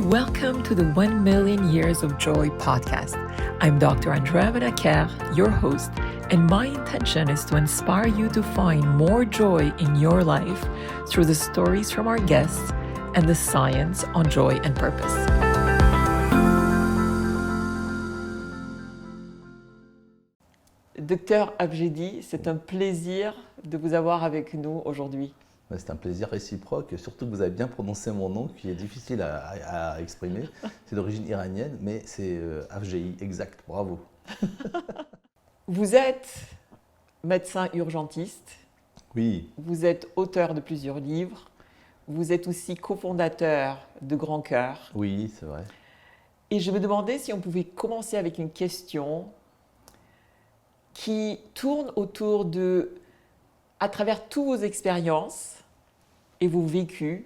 Welcome to the 1 Million Years of Joy podcast. I'm Dr. Andrea Benaker, your host, and my intention is to inspire you to find more joy in your life through the stories from our guests and the science on joy and purpose. Docteur Abjedi, c'est un plaisir de vous avoir avec nous aujourd'hui. C'est un plaisir réciproque, surtout que vous avez bien prononcé mon nom, qui est difficile à exprimer. C'est d'origine iranienne, mais c'est Abjedi, exact, bravo. Vous êtes médecin urgentiste. Oui. Vous êtes auteur de plusieurs livres. Vous êtes aussi cofondateur de Grand Cœur. Oui, c'est vrai. Et je me demandais si on pouvait commencer avec une question qui tourne autour de, à travers toutes vos expériences et vos vécus,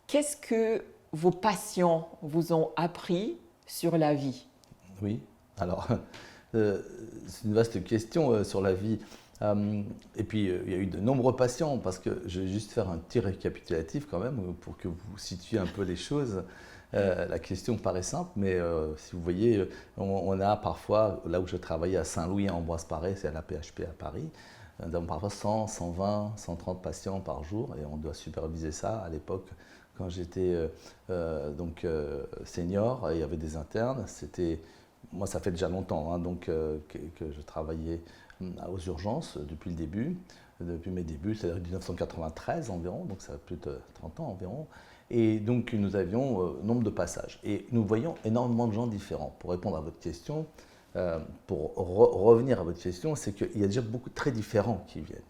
qu'est-ce que vos patients vous ont appris sur la vie? Oui, alors, c'est une vaste question sur la vie. Et puis, il y a eu de nombreux patients, parce que je vais juste faire un petit récapitulatif quand même, pour que vous situiez un peu les choses. La question paraît simple, mais si vous voyez, on a parfois, là où je travaillais à Saint-Louis, à Ambroise-Paré, c'est à la PHP à Paris, nous avons parfois 100, 120, 130 patients par jour, et on doit superviser ça. À l'époque, quand j'étais senior, il y avait des internes. Moi, ça fait déjà longtemps que je travaillais aux urgences depuis le début, depuis mes débuts, c'est-à-dire 1993 environ, donc ça fait plus de 30 ans environ. Et donc nous avions nombre de passages. Et nous voyions énormément de gens différents. Pour répondre à votre question, pour revenir à votre question, c'est qu'il y a déjà beaucoup de très différents qui viennent.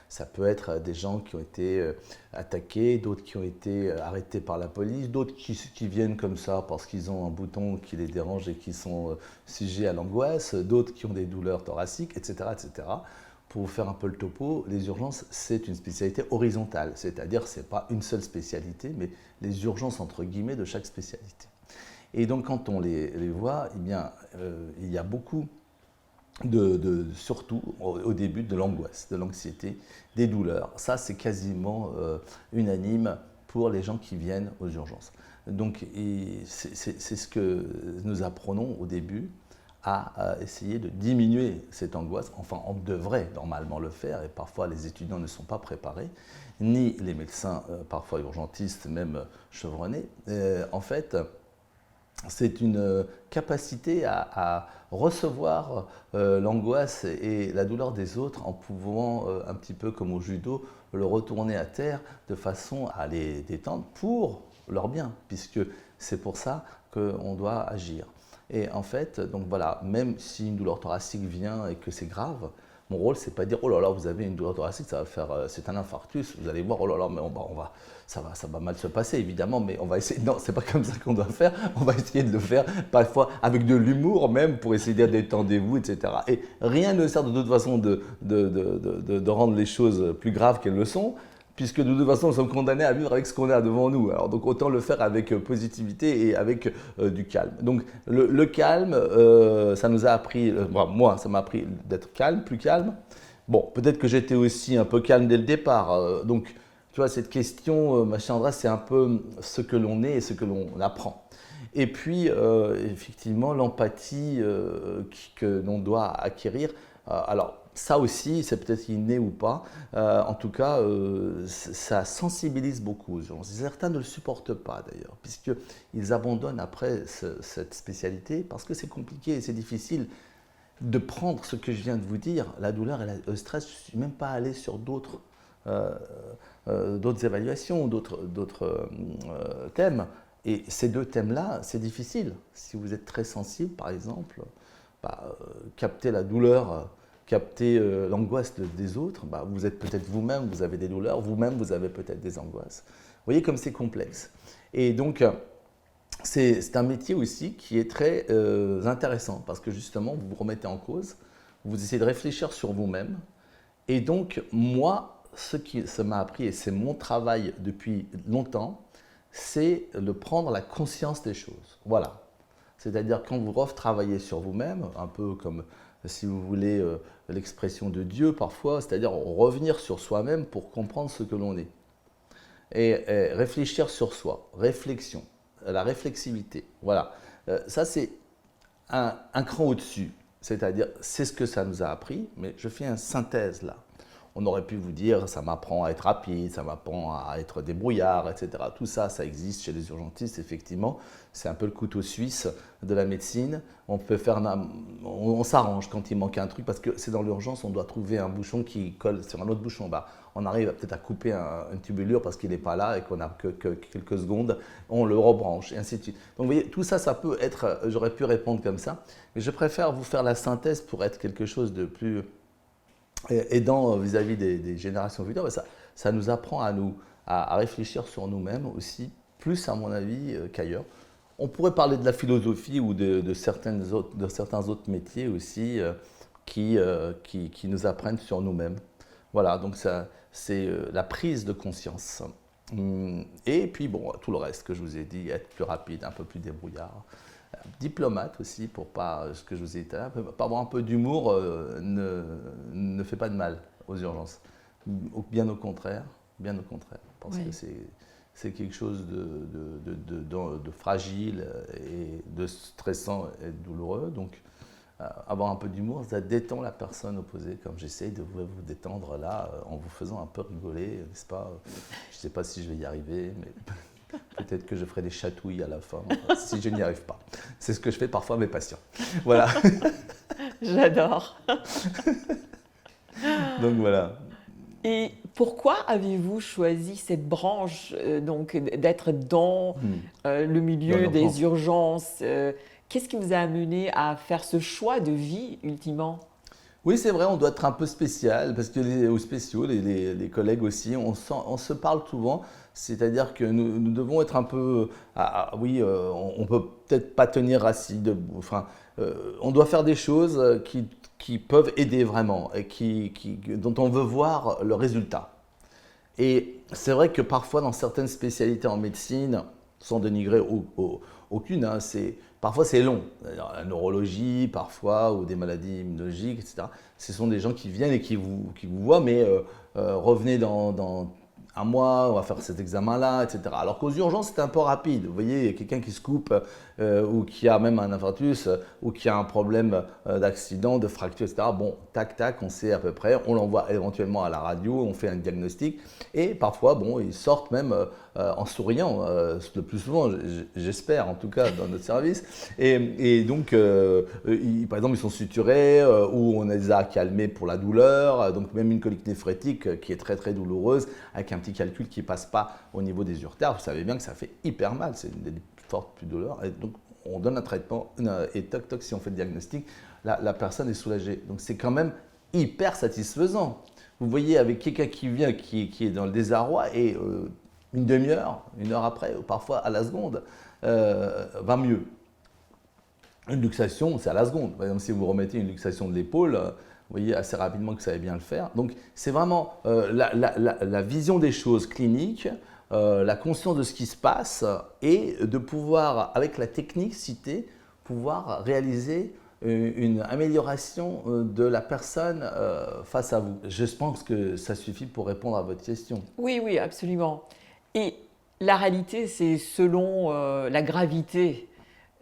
Ça peut être des gens qui ont été attaqués, d'autres qui ont été arrêtés par la police, d'autres qui viennent comme ça parce qu'ils ont un bouton qui les dérange et qui sont sujets à l'angoisse, d'autres qui ont des douleurs thoraciques, etc., etc. Pour vous faire un peu le topo, les urgences, c'est une spécialité horizontale, c'est-à-dire ce n'est pas une seule spécialité, mais les urgences entre guillemets de chaque spécialité. Et donc quand on les voit, eh bien, il y a beaucoup surtout au début, de l'angoisse, de l'anxiété, des douleurs. Ça, c'est quasiment unanime pour les gens qui viennent aux urgences. Donc c'est ce que nous apprenons au début, à essayer de diminuer cette angoisse. Enfin, on devrait normalement le faire, et parfois les étudiants ne sont pas préparés, ni les médecins, parfois urgentistes, même chevronnés. En fait, c'est une capacité à recevoir l'angoisse et la douleur des autres en pouvant, un petit peu comme au judo, le retourner à terre de façon à les détendre pour leur bien, puisque c'est pour ça qu'on doit agir. Et en fait, donc voilà, même si une douleur thoracique vient et que c'est grave, mon rôle, c'est pas de dire oh là là, vous avez une douleur thoracique, ça va faire, c'est un infarctus. Vous allez voir, oh là là, mais ça va mal se passer évidemment, mais on va essayer. Non, c'est pas comme ça qu'on doit faire. On va essayer de le faire parfois avec de l'humour même pour essayer de dire détendez-vous, etc. Et rien ne sert de toute façon de rendre les choses plus graves qu'elles le sont, puisque de toute façon, nous sommes condamnés à vivre avec ce qu'on a devant nous. Alors, donc, autant le faire avec positivité et avec du calme. Donc, le calme, ça nous a appris, moi, ça m'a appris d'être calme, plus calme. Bon, peut-être que j'étais aussi un peu calme dès le départ. Donc, tu vois, cette question, ma chère Andrea, c'est un peu ce que l'on est et ce que l'on apprend. Et puis, effectivement, l'empathie que l'on doit acquérir. Alors, ça aussi, c'est peut-être inné ou pas. En tout cas, ça sensibilise beaucoup aux gens. Certains ne le supportent pas d'ailleurs, puisqu'ils abandonnent après cette spécialité parce que c'est compliqué et c'est difficile de prendre ce que je viens de vous dire, la douleur et le stress. Je ne suis même pas allé sur d'autres évaluations, d'autres thèmes. Et ces deux thèmes-là, c'est difficile. Si vous êtes très sensible, par exemple, capter la douleur, capter l'angoisse des autres, vous êtes peut-être vous-même, vous avez des douleurs, vous-même, vous avez peut-être des angoisses. Vous voyez comme c'est complexe. Et donc, c'est un métier aussi qui est très intéressant parce que justement, vous vous remettez en cause, vous essayez de réfléchir sur vous-même. Et donc, moi, ce qui ça m'a appris, et c'est mon travail depuis longtemps, c'est de prendre la conscience des choses. Voilà. C'est-à-dire quand vous retravaillez sur vous-même, un peu comme, si vous voulez, l'expression de Dieu parfois, c'est-à-dire revenir sur soi-même pour comprendre ce que l'on est. Et réfléchir sur soi, réflexion. la réflexivité. Voilà. Ça, c'est un cran au-dessus. C'est-à-dire, c'est ce que ça nous a appris, mais je fais une synthèse là. On aurait pu vous dire, ça m'apprend à être rapide, ça m'apprend à être débrouillard, etc. Tout ça, ça existe chez les urgentistes, effectivement. C'est un peu le couteau suisse de la médecine. On s'arrange quand il manque un truc, parce que c'est dans l'urgence, on doit trouver un bouchon qui colle sur un autre bouchon. On arrive peut-être à couper une tubulure parce qu'il n'est pas là et qu'on n'a que quelques secondes, on le rebranche, et ainsi de suite. Donc vous voyez, tout ça, ça peut être, j'aurais pu répondre comme ça, mais je préfère vous faire la synthèse pour être quelque chose de plus aidant vis-à-vis des générations futures. Ça nous apprend à réfléchir sur nous-mêmes aussi, plus à mon avis qu'ailleurs. On pourrait parler de la philosophie ou de certains autres métiers aussi qui nous apprennent sur nous-mêmes. Voilà, donc c'est la prise de conscience. Et puis bon, tout le reste que je vous ai dit, être plus rapide, un peu plus débrouillard. Diplomate aussi, pour pas, ce que je vous ai dit tout à l'heure, pas avoir un peu d'humour ne fait pas de mal aux urgences. Bien au contraire, parce que c'est quelque chose de fragile et de stressant et de douloureux. Donc, avoir un peu d'humour, ça détend la personne opposée, comme j'essaye de vous détendre là, en vous faisant un peu rigoler, n'est-ce pas? Je ne sais pas si je vais y arriver, mais peut-être que je ferai des chatouilles à la fin, si je n'y arrive pas. C'est ce que je fais parfois à mes patients. Voilà. J'adore. Donc voilà. Et pourquoi avez-vous choisi cette branche, donc d'être dans le milieu des urgences? Qu'est-ce qui vous a amené à faire ce choix de vie, ultimement? Oui, c'est vrai, on doit être un peu spécial, parce que les collègues aussi, on se parle souvent, c'est-à-dire que nous devons être un peu… on peut peut-être pas tenir assis, on doit faire des choses qui peuvent aider vraiment, et dont on veut voir le résultat. Et c'est vrai que parfois, dans certaines spécialités en médecine, sans dénigrer aucune, parfois c'est long. La neurologie, parfois, ou des maladies immunologiques, etc. Ce sont des gens qui viennent et qui vous voient, mais revenez dans un mois, on va faire cet examen-là, etc. Alors qu'aux urgences, c'est un peu rapide. Vous voyez, il y a quelqu'un qui se coupe ou qui a même un infarctus ou qui a un problème d'accident, de fracture, etc. Bon, tac, tac, on sait à peu près. On l'envoie éventuellement à la radio, on fait un diagnostic. Et parfois, bon, ils sortent même en souriant, le plus souvent, j'espère, en tout cas, dans notre service. Et donc, par exemple, ils sont suturés ou on les a calmés pour la douleur. Donc, même une colique néphrétique qui est très, très douloureuse, avec un petit calcul qui ne passe pas au niveau des uretères, vous savez bien que ça fait hyper mal, c'est une des fortes plus douleurs. Et donc, on donne un traitement et toc, toc, si on fait le diagnostic, la personne est soulagée. Donc, c'est quand même hyper satisfaisant. Vous voyez, avec quelqu'un qui vient, qui est dans le désarroi, et une demi-heure, une heure après, ou parfois à la seconde, va mieux. Une luxation, c'est à la seconde. Par exemple, si vous remettez une luxation de l'épaule, vous voyez assez rapidement que vous savez bien le faire. Donc, c'est vraiment la vision des choses cliniques, la conscience de ce qui se passe et de pouvoir, avec la technique citée, pouvoir réaliser une amélioration de la personne face à vous. Je pense que ça suffit pour répondre à votre question. Oui, oui, absolument. Et la réalité, c'est selon la gravité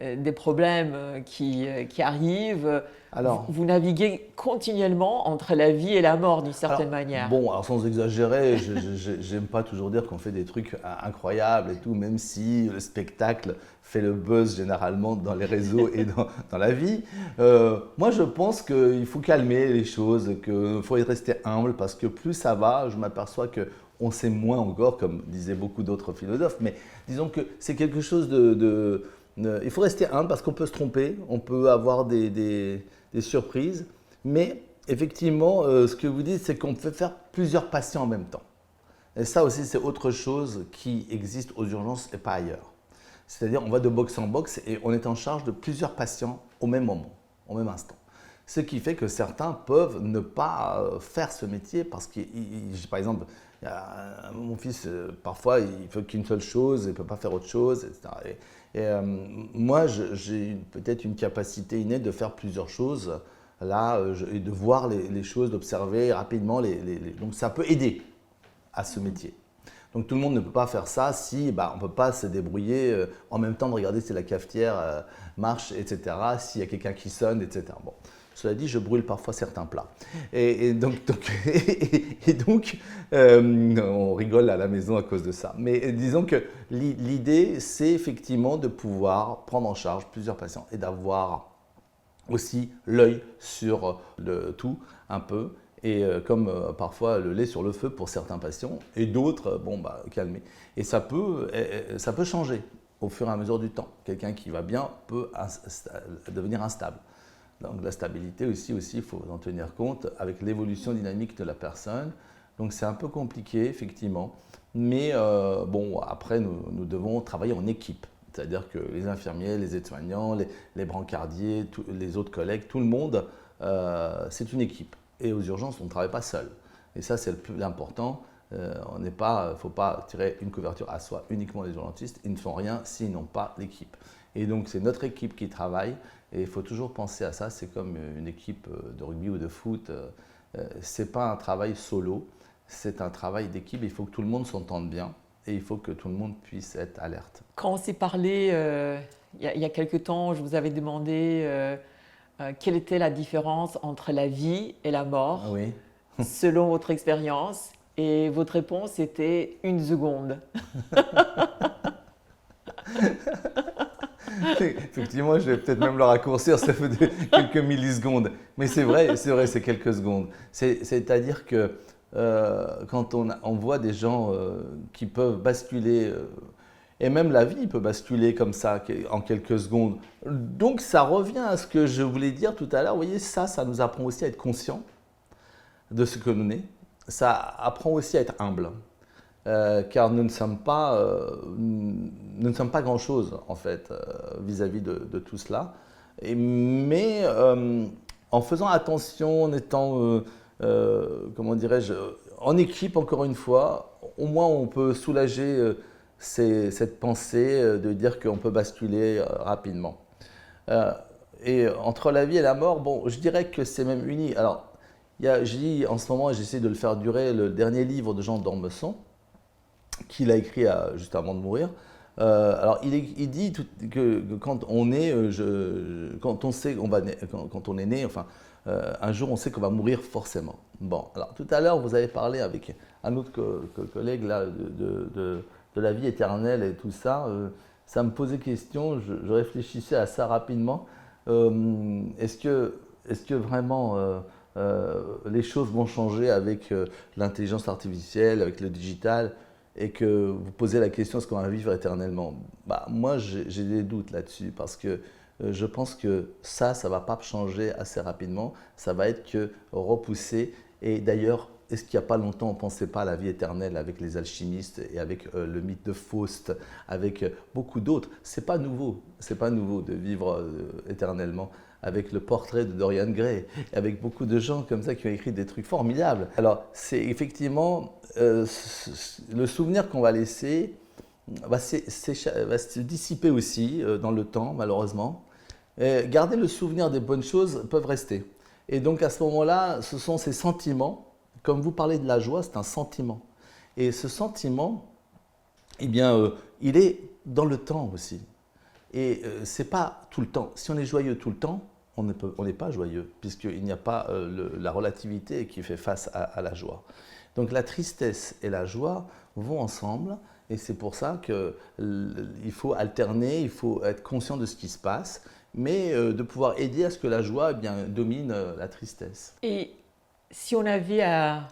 des problèmes qui arrivent. Alors, vous naviguez continuellement entre la vie et la mort d'une certaine manière. Bon, alors sans exagérer, j'aime pas toujours dire qu'on fait des trucs incroyables et tout, même si le spectacle fait le buzz généralement dans les réseaux et dans la vie. Moi, je pense qu'il faut calmer les choses, qu'il faut rester humble parce que plus ça va, je m'aperçois qu'on sait moins encore, comme disaient beaucoup d'autres philosophes, mais disons que c'est quelque chose il faut rester humble parce qu'on peut se tromper, on peut avoir des surprises, mais effectivement, ce que vous dites, c'est qu'on peut faire plusieurs patients en même temps. Et ça aussi, c'est autre chose qui existe aux urgences et pas ailleurs. C'est-à-dire, on va de box en box et on est en charge de plusieurs patients au même moment, au même instant. Ce qui fait que certains peuvent ne pas faire ce métier parce que, par exemple, mon fils, parfois, il ne fait qu'une seule chose, il ne peut pas faire autre chose, etc. Moi, j'ai peut-être une capacité innée de faire plusieurs choses là, et de voir les choses, d'observer rapidement. Donc, ça peut aider à ce métier. Donc tout le monde ne peut pas faire ça si on ne peut pas se débrouiller en même temps de regarder si la cafetière marche, etc., s'il y a quelqu'un qui sonne, etc. Bon. Cela dit, je brûle parfois certains plats. Et donc, on rigole à la maison à cause de ça. Mais disons que l'idée, c'est effectivement de pouvoir prendre en charge plusieurs patients et d'avoir aussi l'œil sur le tout un peu. Et comme parfois le lait sur le feu pour certains patients et d'autres, calmer. Et ça peut changer au fur et à mesure du temps. Quelqu'un qui va bien peut devenir instable. Donc la stabilité aussi, il faut en tenir compte avec l'évolution dynamique de la personne. Donc c'est un peu compliqué, effectivement. Mais après, nous devons travailler en équipe. C'est-à-dire que les infirmiers, les aides-soignants, les brancardiers, les autres collègues, tout le monde, c'est une équipe. Et aux urgences, on ne travaille pas seul. Et ça, c'est le plus important. Il ne faut pas tirer une couverture à soi, uniquement les urgentistes. Ils ne font rien s'ils n'ont pas l'équipe. Et donc, c'est notre équipe qui travaille. Et il faut toujours penser à ça. C'est comme une équipe de rugby ou de foot. Ce n'est pas un travail solo. C'est un travail d'équipe. Il faut que tout le monde s'entende bien. Et il faut que tout le monde puisse être alerte. Quand on s'est parlé il y a quelque temps, je vous avais demandé quelle était la différence entre la vie et la mort, oui. Selon votre expérience. Et votre réponse était 1 seconde. Effectivement, je vais peut-être même le raccourcir, ça fait quelques millisecondes. Mais c'est vrai, c'est quelques secondes. C'est-à-dire que quand on voit des gens qui peuvent basculer, et même la vie peut basculer comme ça en quelques secondes. Donc ça revient à ce que je voulais dire tout à l'heure. Vous voyez, ça nous apprend aussi à être conscient de ce que l'on est. Ça apprend aussi à être humble. Car nous ne sommes pas grand-chose en fait vis-à-vis de tout cela. Mais en faisant attention, en étant, comment dirais-je, en équipe encore une fois, au moins on peut soulager cette pensée de dire qu'on peut basculer rapidement. Et entre la vie et la mort, je dirais que c'est même uni. Alors, je lis en ce moment, et j'essaie de le faire durer, le dernier livre de Jean d'Ormesson, qu'il a écrit juste avant de mourir. Alors, il dit que quand on est, quand on sait, quand on est né, enfin, un jour on sait qu'on va mourir forcément. Bon, alors tout à l'heure vous avez parlé avec un autre collègue là de la vie éternelle et tout ça. Ça me posait question. Je réfléchissais à ça rapidement. Est-ce que vraiment les choses vont changer avec l'intelligence artificielle, avec le digital? Et que vous posez la question, est-ce qu'on va vivre éternellement? Moi, j'ai des doutes là-dessus parce que je pense que ça ne va pas changer assez rapidement. Ça va être que repoussé. Et d'ailleurs, est-ce qu'il n'y a pas longtemps, on ne pensait pas à la vie éternelle avec les alchimistes et avec le mythe de Faust, avec beaucoup d'autres? Ce n'est pas nouveau de vivre éternellement. Avec le portrait de Dorian Gray, avec beaucoup de gens comme ça qui ont écrit des trucs formidables. Alors, c'est effectivement le souvenir qu'on va laisser va se dissiper aussi dans le temps, malheureusement. Garder le souvenir des bonnes choses peuvent rester. Et donc, à ce moment-là, ce sont ces sentiments. Comme vous parlez de la joie, c'est un sentiment. Et ce sentiment, il est dans le temps aussi. Et ce n'est pas tout le temps. Si on est joyeux tout le temps, on n'est pas joyeux, puisqu'il n'y a pas la relativité qui fait face à la joie. Donc la tristesse et la joie vont ensemble, et c'est pour ça qu'il faut alterner, il faut être conscient de ce qui se passe, mais de pouvoir aider à ce que la joie domine la tristesse. Et si on avait à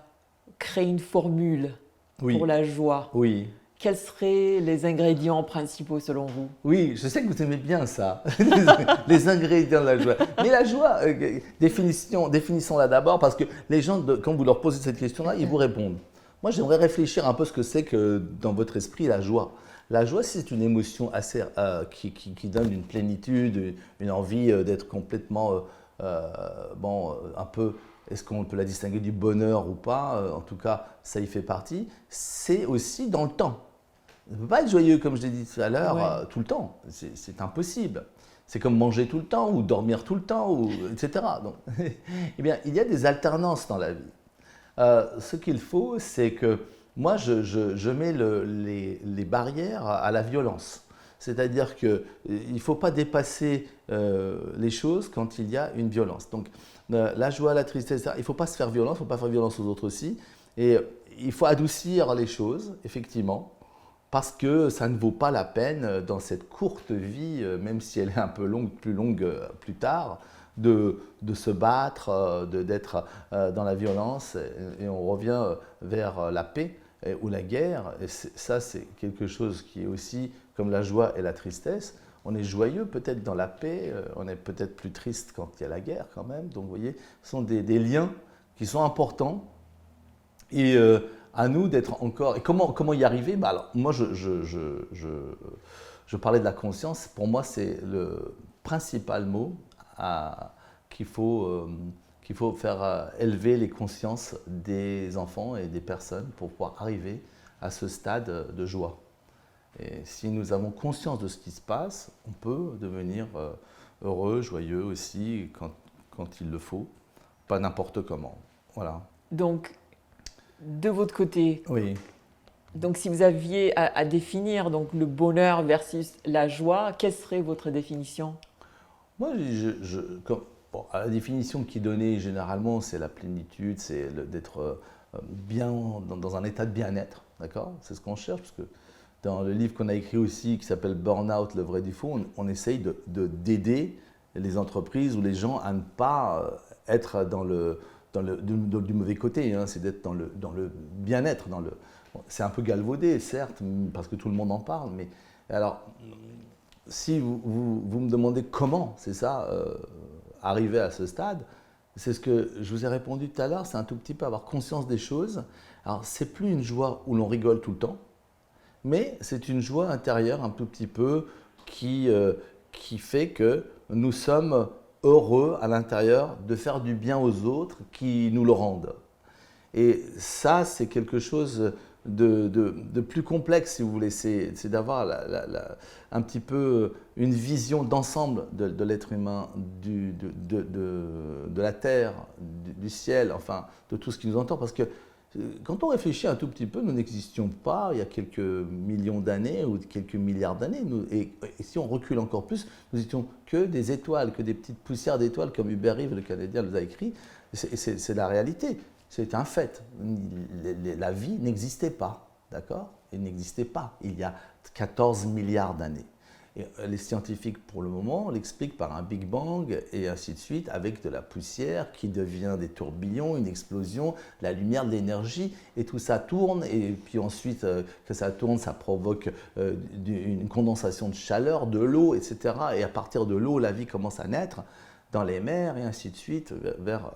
créer une formule pour la joie, oui. Quels seraient les ingrédients principaux selon vous? Oui, je sais que vous aimez bien ça, les ingrédients de la joie. Mais la joie, définissons-la d'abord, parce que les gens, quand vous leur posez cette question-là, ils vous répondent. Moi, j'aimerais réfléchir un peu ce que c'est que dans votre esprit la joie. La joie, c'est une émotion assez, qui donne une plénitude, une envie d'être complètement, un peu. Est-ce qu'on peut la distinguer du bonheur ou pas? En tout cas, ça y fait partie. C'est aussi dans le temps. On ne peut pas être joyeux, comme je l'ai dit tout à l'heure, tout le temps. C'est impossible. C'est comme manger tout le temps ou dormir tout le temps, etc. Donc, eh bien, il y a des alternances dans la vie. Ce qu'il faut, c'est que moi, je mets les barrières à la violence. C'est-à-dire qu'il ne faut pas dépasser les choses quand il y a une violence. Donc, la joie, la tristesse, il ne faut pas se faire violence, il ne faut pas faire violence aux autres aussi. Et il faut adoucir les choses, effectivement, parce que ça ne vaut pas la peine, dans cette courte vie, même si elle est un peu longue, plus tard, de se battre, d'être dans la violence. Et on revient vers la paix ou la guerre. Et ça, c'est quelque chose qui est aussi comme la joie et la tristesse. On est joyeux peut-être dans la paix, on est peut-être plus triste quand il y a la guerre quand même. Donc vous voyez, ce sont des liens qui sont importants. Et à nous d'être encore… Et comment y arriver? Alors, moi, je parlais de la conscience. Pour moi, c'est le principal mot qu'il faut faire élever les consciences des enfants et des personnes pour pouvoir arriver à ce stade de joie. Et si nous avons conscience de ce qui se passe, on peut devenir heureux, joyeux aussi quand il le faut, pas n'importe comment. Voilà. Donc, de votre côté, oui. Donc si vous aviez à définir donc, le bonheur versus la joie, quelle serait votre définition? Moi, la définition qui est donnée généralement, c'est la plénitude, c'est d'être bien dans un état de bien-être, d'accord? C'est ce qu'on cherche, parce que dans le livre qu'on a écrit aussi, qui s'appelle Burnout, le vrai défaut, on essaye d'aider les entreprises ou les gens à ne pas être du mauvais côté, hein, c'est d'être dans le bien-être. C'est un peu galvaudé, certes, parce que tout le monde en parle, mais alors, si vous me demandez comment, c'est ça, arriver à ce stade, c'est ce que je vous ai répondu tout à l'heure, c'est un tout petit peu avoir conscience des choses. Alors, c'est plus une joie où l'on rigole tout le temps, mais c'est une joie intérieure un tout petit peu qui fait que nous sommes heureux à l'intérieur de faire du bien aux autres qui nous le rendent. Et ça, c'est quelque chose de plus complexe, si vous voulez. C'est d'avoir un petit peu une vision d'ensemble de l'être humain, de la terre, du ciel, enfin, de tout ce qui nous entoure. Parce que quand on réfléchit un tout petit peu, nous n'existions pas il y a quelques millions d'années ou quelques milliards d'années. Et si on recule encore plus, nous n'étions que des étoiles, que des petites poussières d'étoiles, comme Hubert Reeves, le Canadien, nous a écrit. C'est la réalité, c'est un fait. La vie n'existait pas, d'accord? Elle n'existait pas il y a 14 milliards d'années. Et les scientifiques, pour le moment, l'expliquent par un Big Bang et ainsi de suite, avec de la poussière qui devient des tourbillons, une explosion, la lumière, de l'énergie, et tout ça tourne, et puis ensuite, que ça tourne, ça provoque une condensation de chaleur, de l'eau, etc. Et à partir de l'eau, la vie commence à naître dans les mers, et ainsi de suite, vers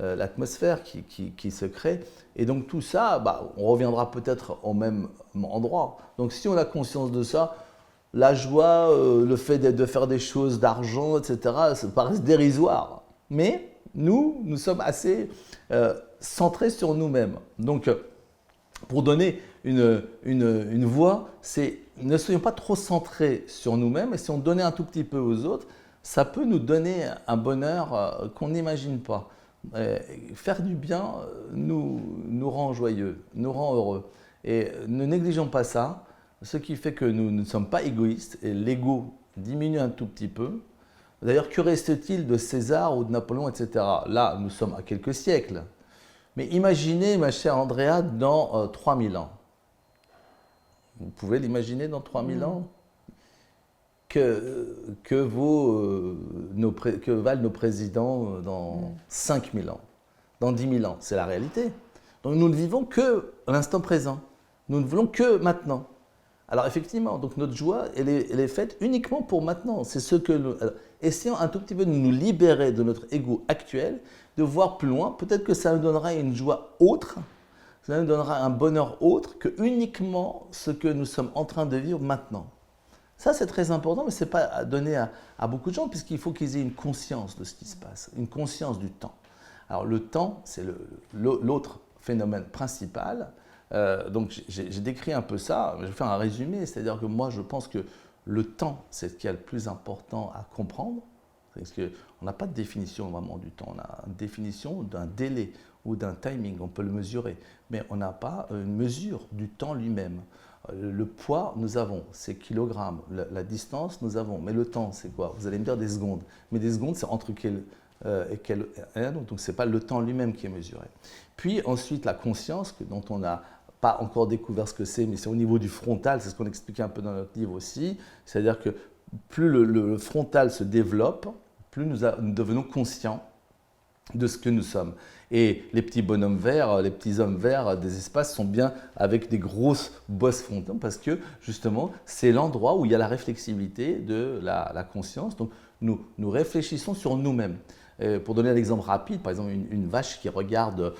l'atmosphère qui se crée. Et donc tout ça, on reviendra peut-être au même endroit. Donc si on a conscience de ça, la joie, le fait de faire des choses d'argent, etc., ça paraît dérisoire. Mais nous sommes assez centrés sur nous-mêmes. Donc, pour donner une voix, c'est ne soyons pas trop centrés sur nous-mêmes. Et si on donnait un tout petit peu aux autres, ça peut nous donner un bonheur qu'on n'imagine pas. Faire du bien nous rend joyeux, nous rend heureux. Et ne négligeons pas ça. Ce qui fait que nous ne sommes pas égoïstes et l'ego diminue un tout petit peu. D'ailleurs, que reste-t-il de César ou de Napoléon, etc. Là, nous sommes à quelques siècles. Mais imaginez, ma chère Andrea, dans 3000 ans. Vous pouvez l'imaginer dans 3000 ans? Que valent nos présidents dans 5000 ans, dans 10 000 ans? C'est la réalité. Donc nous ne vivons que l'instant présent. Nous ne voulons que maintenant. Alors effectivement, donc notre joie, elle est faite uniquement pour maintenant. C'est ce que nous… essayons un tout petit peu de nous libérer de notre ego actuel, de voir plus loin. Peut-être que ça nous donnera une joie autre, ça nous donnera un bonheur autre que uniquement ce que nous sommes en train de vivre maintenant. Ça, c'est très important, mais ce n'est pas donné à beaucoup de gens, puisqu'il faut qu'ils aient une conscience de ce qui se passe, une conscience du temps. Alors le temps, c'est l'autre phénomène principal. Donc j'ai décrit un peu ça, je vais faire un résumé, c'est-à-dire que moi je pense que le temps c'est ce qui est le plus important à comprendre, parce qu'on n'a pas de définition vraiment du temps, on a une définition d'un délai ou d'un timing, on peut le mesurer, mais on n'a pas une mesure du temps lui-même. Le poids, nous avons, c'est kilogrammes. La distance, nous avons. Mais le temps, c'est quoi? Vous allez me dire des secondes. Mais des secondes, c'est entre quel et quel. Donc, ce n'est pas le temps lui-même qui est mesuré. Puis ensuite, la conscience, dont on n'a pas encore découvert ce que c'est, mais c'est au niveau du frontal, c'est ce qu'on expliquait un peu dans notre livre aussi. C'est-à-dire que plus le frontal se développe, plus nous devenons conscients de ce que nous sommes. Et les petits bonhommes verts, les petits hommes verts des espaces sont bien avec des grosses bosses frontales parce que justement c'est l'endroit où il y a la réflexivité de la conscience. Donc nous réfléchissons sur nous-mêmes. Pour donner un exemple rapide, par exemple une vache qui regarde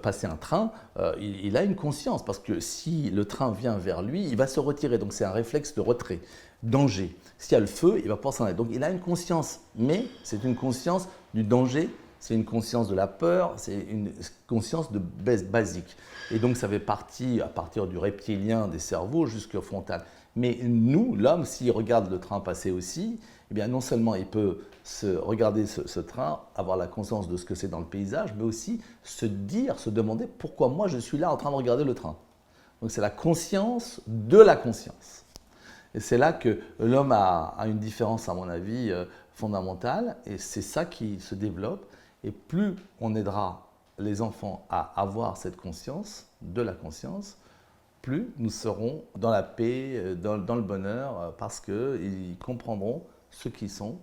passer un train, il a une conscience parce que si le train vient vers lui, il va se retirer. Donc c'est un réflexe de retrait, danger. S'il y a le feu, il va pouvoir s'en aller. Donc il a une conscience, mais c'est une conscience du danger. C'est une conscience de la peur, c'est une conscience de basique. Et donc ça fait partie, à partir du reptilien des cerveaux jusqu'au frontal. Mais nous, l'homme, s'il regarde le train passer aussi, eh bien non seulement il peut regarder ce train, avoir la conscience de ce que c'est dans le paysage, mais aussi se demander pourquoi moi je suis là en train de regarder le train. Donc c'est la conscience de la conscience. Et c'est là que l'homme a une différence, à mon avis, fondamentale, et c'est ça qui se développe. Et plus on aidera les enfants à avoir cette conscience, de la conscience, plus nous serons dans la paix, dans le bonheur, parce qu'ils comprendront ce qu'ils sont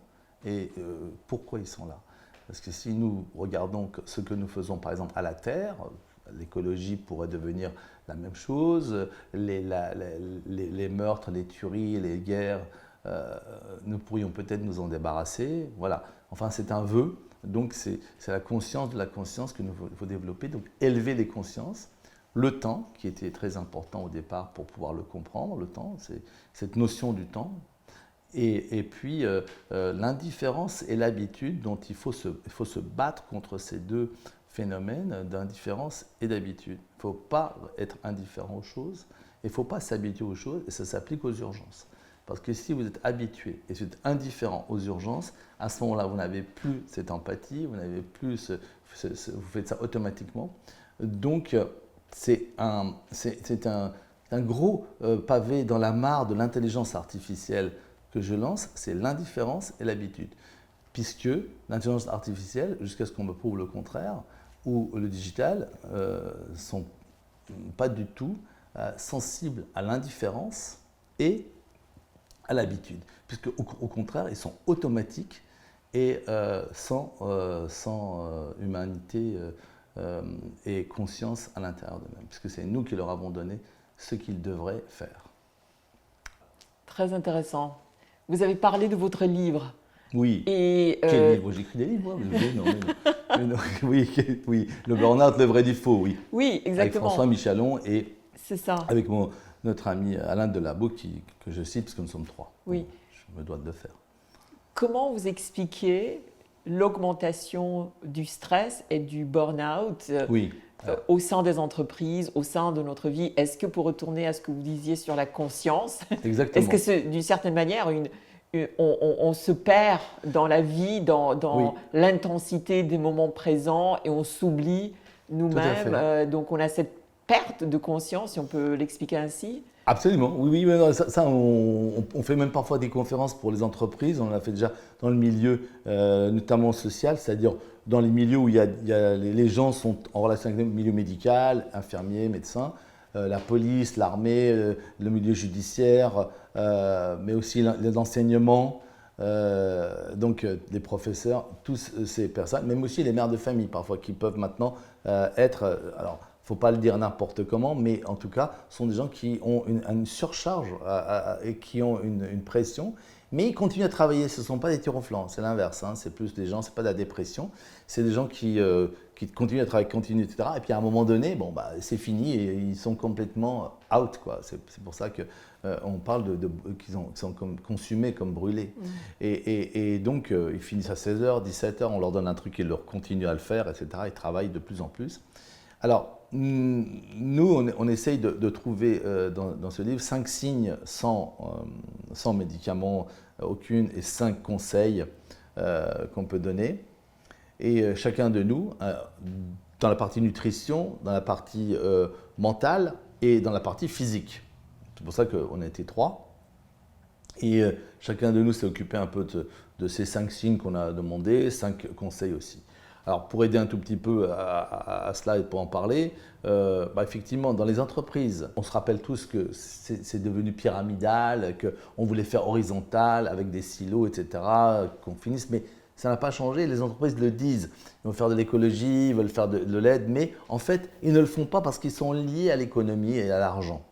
et pourquoi ils sont là. Parce que si nous regardons ce que nous faisons par exemple à la Terre, l'écologie pourrait devenir la même chose, les meurtres, les tueries, les guerres, nous pourrions peut-être nous en débarrasser. Voilà. Enfin, c'est un vœu. Donc, c'est la conscience de la conscience que nous faut développer. Donc, élever les consciences. Le temps, qui était très important au départ pour pouvoir le comprendre, le temps, c'est cette notion du temps. Et puis, l'indifférence et l'habitude dont il faut se battre contre ces deux phénomènes d'indifférence et d'habitude. Il ne faut pas être indifférent aux choses, il ne faut pas s'habituer aux choses, et ça s'applique aux urgences. Parce que si vous êtes habitué et vous êtes indifférent aux urgences, à ce moment-là, vous n'avez plus cette empathie, vous n'avez plus, vous faites ça automatiquement. Donc, c'est un gros pavé dans la mare de l'intelligence artificielle que je lance, c'est l'indifférence et l'habitude. Puisque l'intelligence artificielle, jusqu'à ce qu'on me prouve le contraire, ou le digital, sont pas du tout sensibles à l'indifférence et à l'habitude, puisque au contraire, ils sont automatiques et sans humanité et conscience à l'intérieur d'eux-mêmes, puisque c'est nous qui leur avons donné ce qu'ils devraient faire. Très intéressant. Vous avez parlé de votre livre. Oui. Et quel livre? J'écris des livres, non. Oui, le burn-out, le vrai du faux, oui. Oui, exactement. Avec François Michalon et c'est ça. Avec notre ami Alain Delabo, que je cite, parce que nous sommes trois. Oui. Donc, je me dois de le faire. Comment vous expliquez l'augmentation du stress et du burn-out au sein des entreprises, au sein de notre vie? Est-ce que, pour retourner à ce que vous disiez sur la conscience, est-ce que d'une certaine manière, on se perd dans la vie, dans l'intensité des moments présents et on s'oublie nous-mêmes? Donc on a cette perte de conscience, si on peut l'expliquer ainsi? Absolument, oui, ça on fait même parfois des conférences pour les entreprises, on l'a fait déjà dans le milieu notamment social, c'est-à-dire dans les milieux où les gens sont en relation avec le milieu médical, infirmiers, médecins, la police, l'armée, le milieu judiciaire, mais aussi l'enseignement, donc les professeurs, tous ces personnes, même aussi les mères de famille parfois qui peuvent maintenant être… alors, il ne faut pas le dire n'importe comment, mais en tout cas, ce sont des gens qui ont une surcharge et qui ont une pression, mais ils continuent à travailler. Ce ne sont pas des tirs au flanc, c'est l'inverse. Hein. C'est plus des gens, ce n'est pas de la dépression, c'est des gens qui continuent à travailler, etc. Et puis à un moment donné, c'est fini et ils sont complètement out, quoi. C'est pour ça qu'on parle qu'ils sont consumés, comme brûlés. Et donc, ils finissent à 16h, 17h, on leur donne un truc, ils leur continuent à le faire, etc. Ils travaillent de plus en plus. Alors, nous, on essaye de trouver dans ce livre 5 signes sans médicaments aucune et 5 conseils qu'on peut donner. Et chacun de nous, dans la partie nutrition, dans la partie mentale et dans la partie physique. C'est pour ça qu'on a été 3. Et chacun de nous s'est occupé un peu de ces 5 signes qu'on a demandé, 5 conseils aussi. Alors pour aider un tout petit peu à cela et pour en parler, effectivement dans les entreprises, on se rappelle tous que c'est devenu pyramidal, qu'on voulait faire horizontal avec des silos, etc., qu'on finisse, mais ça n'a pas changé, les entreprises le disent. Ils veulent faire de l'écologie, ils veulent faire de l'aide, mais en fait ils ne le font pas parce qu'ils sont liés à l'économie et à l'argent.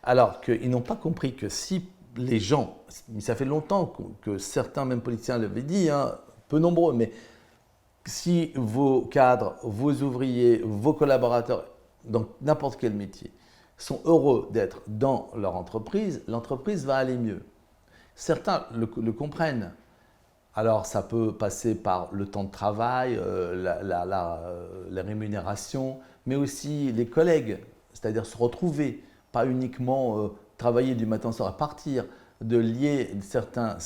Alors qu'ils n'ont pas compris que si les gens, ça fait longtemps que certains, même politiciens l'avaient dit, peu nombreux, mais si vos cadres, vos ouvriers, vos collaborateurs, dans n'importe quel métier, sont heureux d'être dans leur entreprise, l'entreprise va aller mieux. Certains le comprennent. Alors ça peut passer par le temps de travail, la rémunération, mais aussi les collègues, c'est-à-dire se retrouver, pas uniquement travailler du matin au soir à partir, de lier certains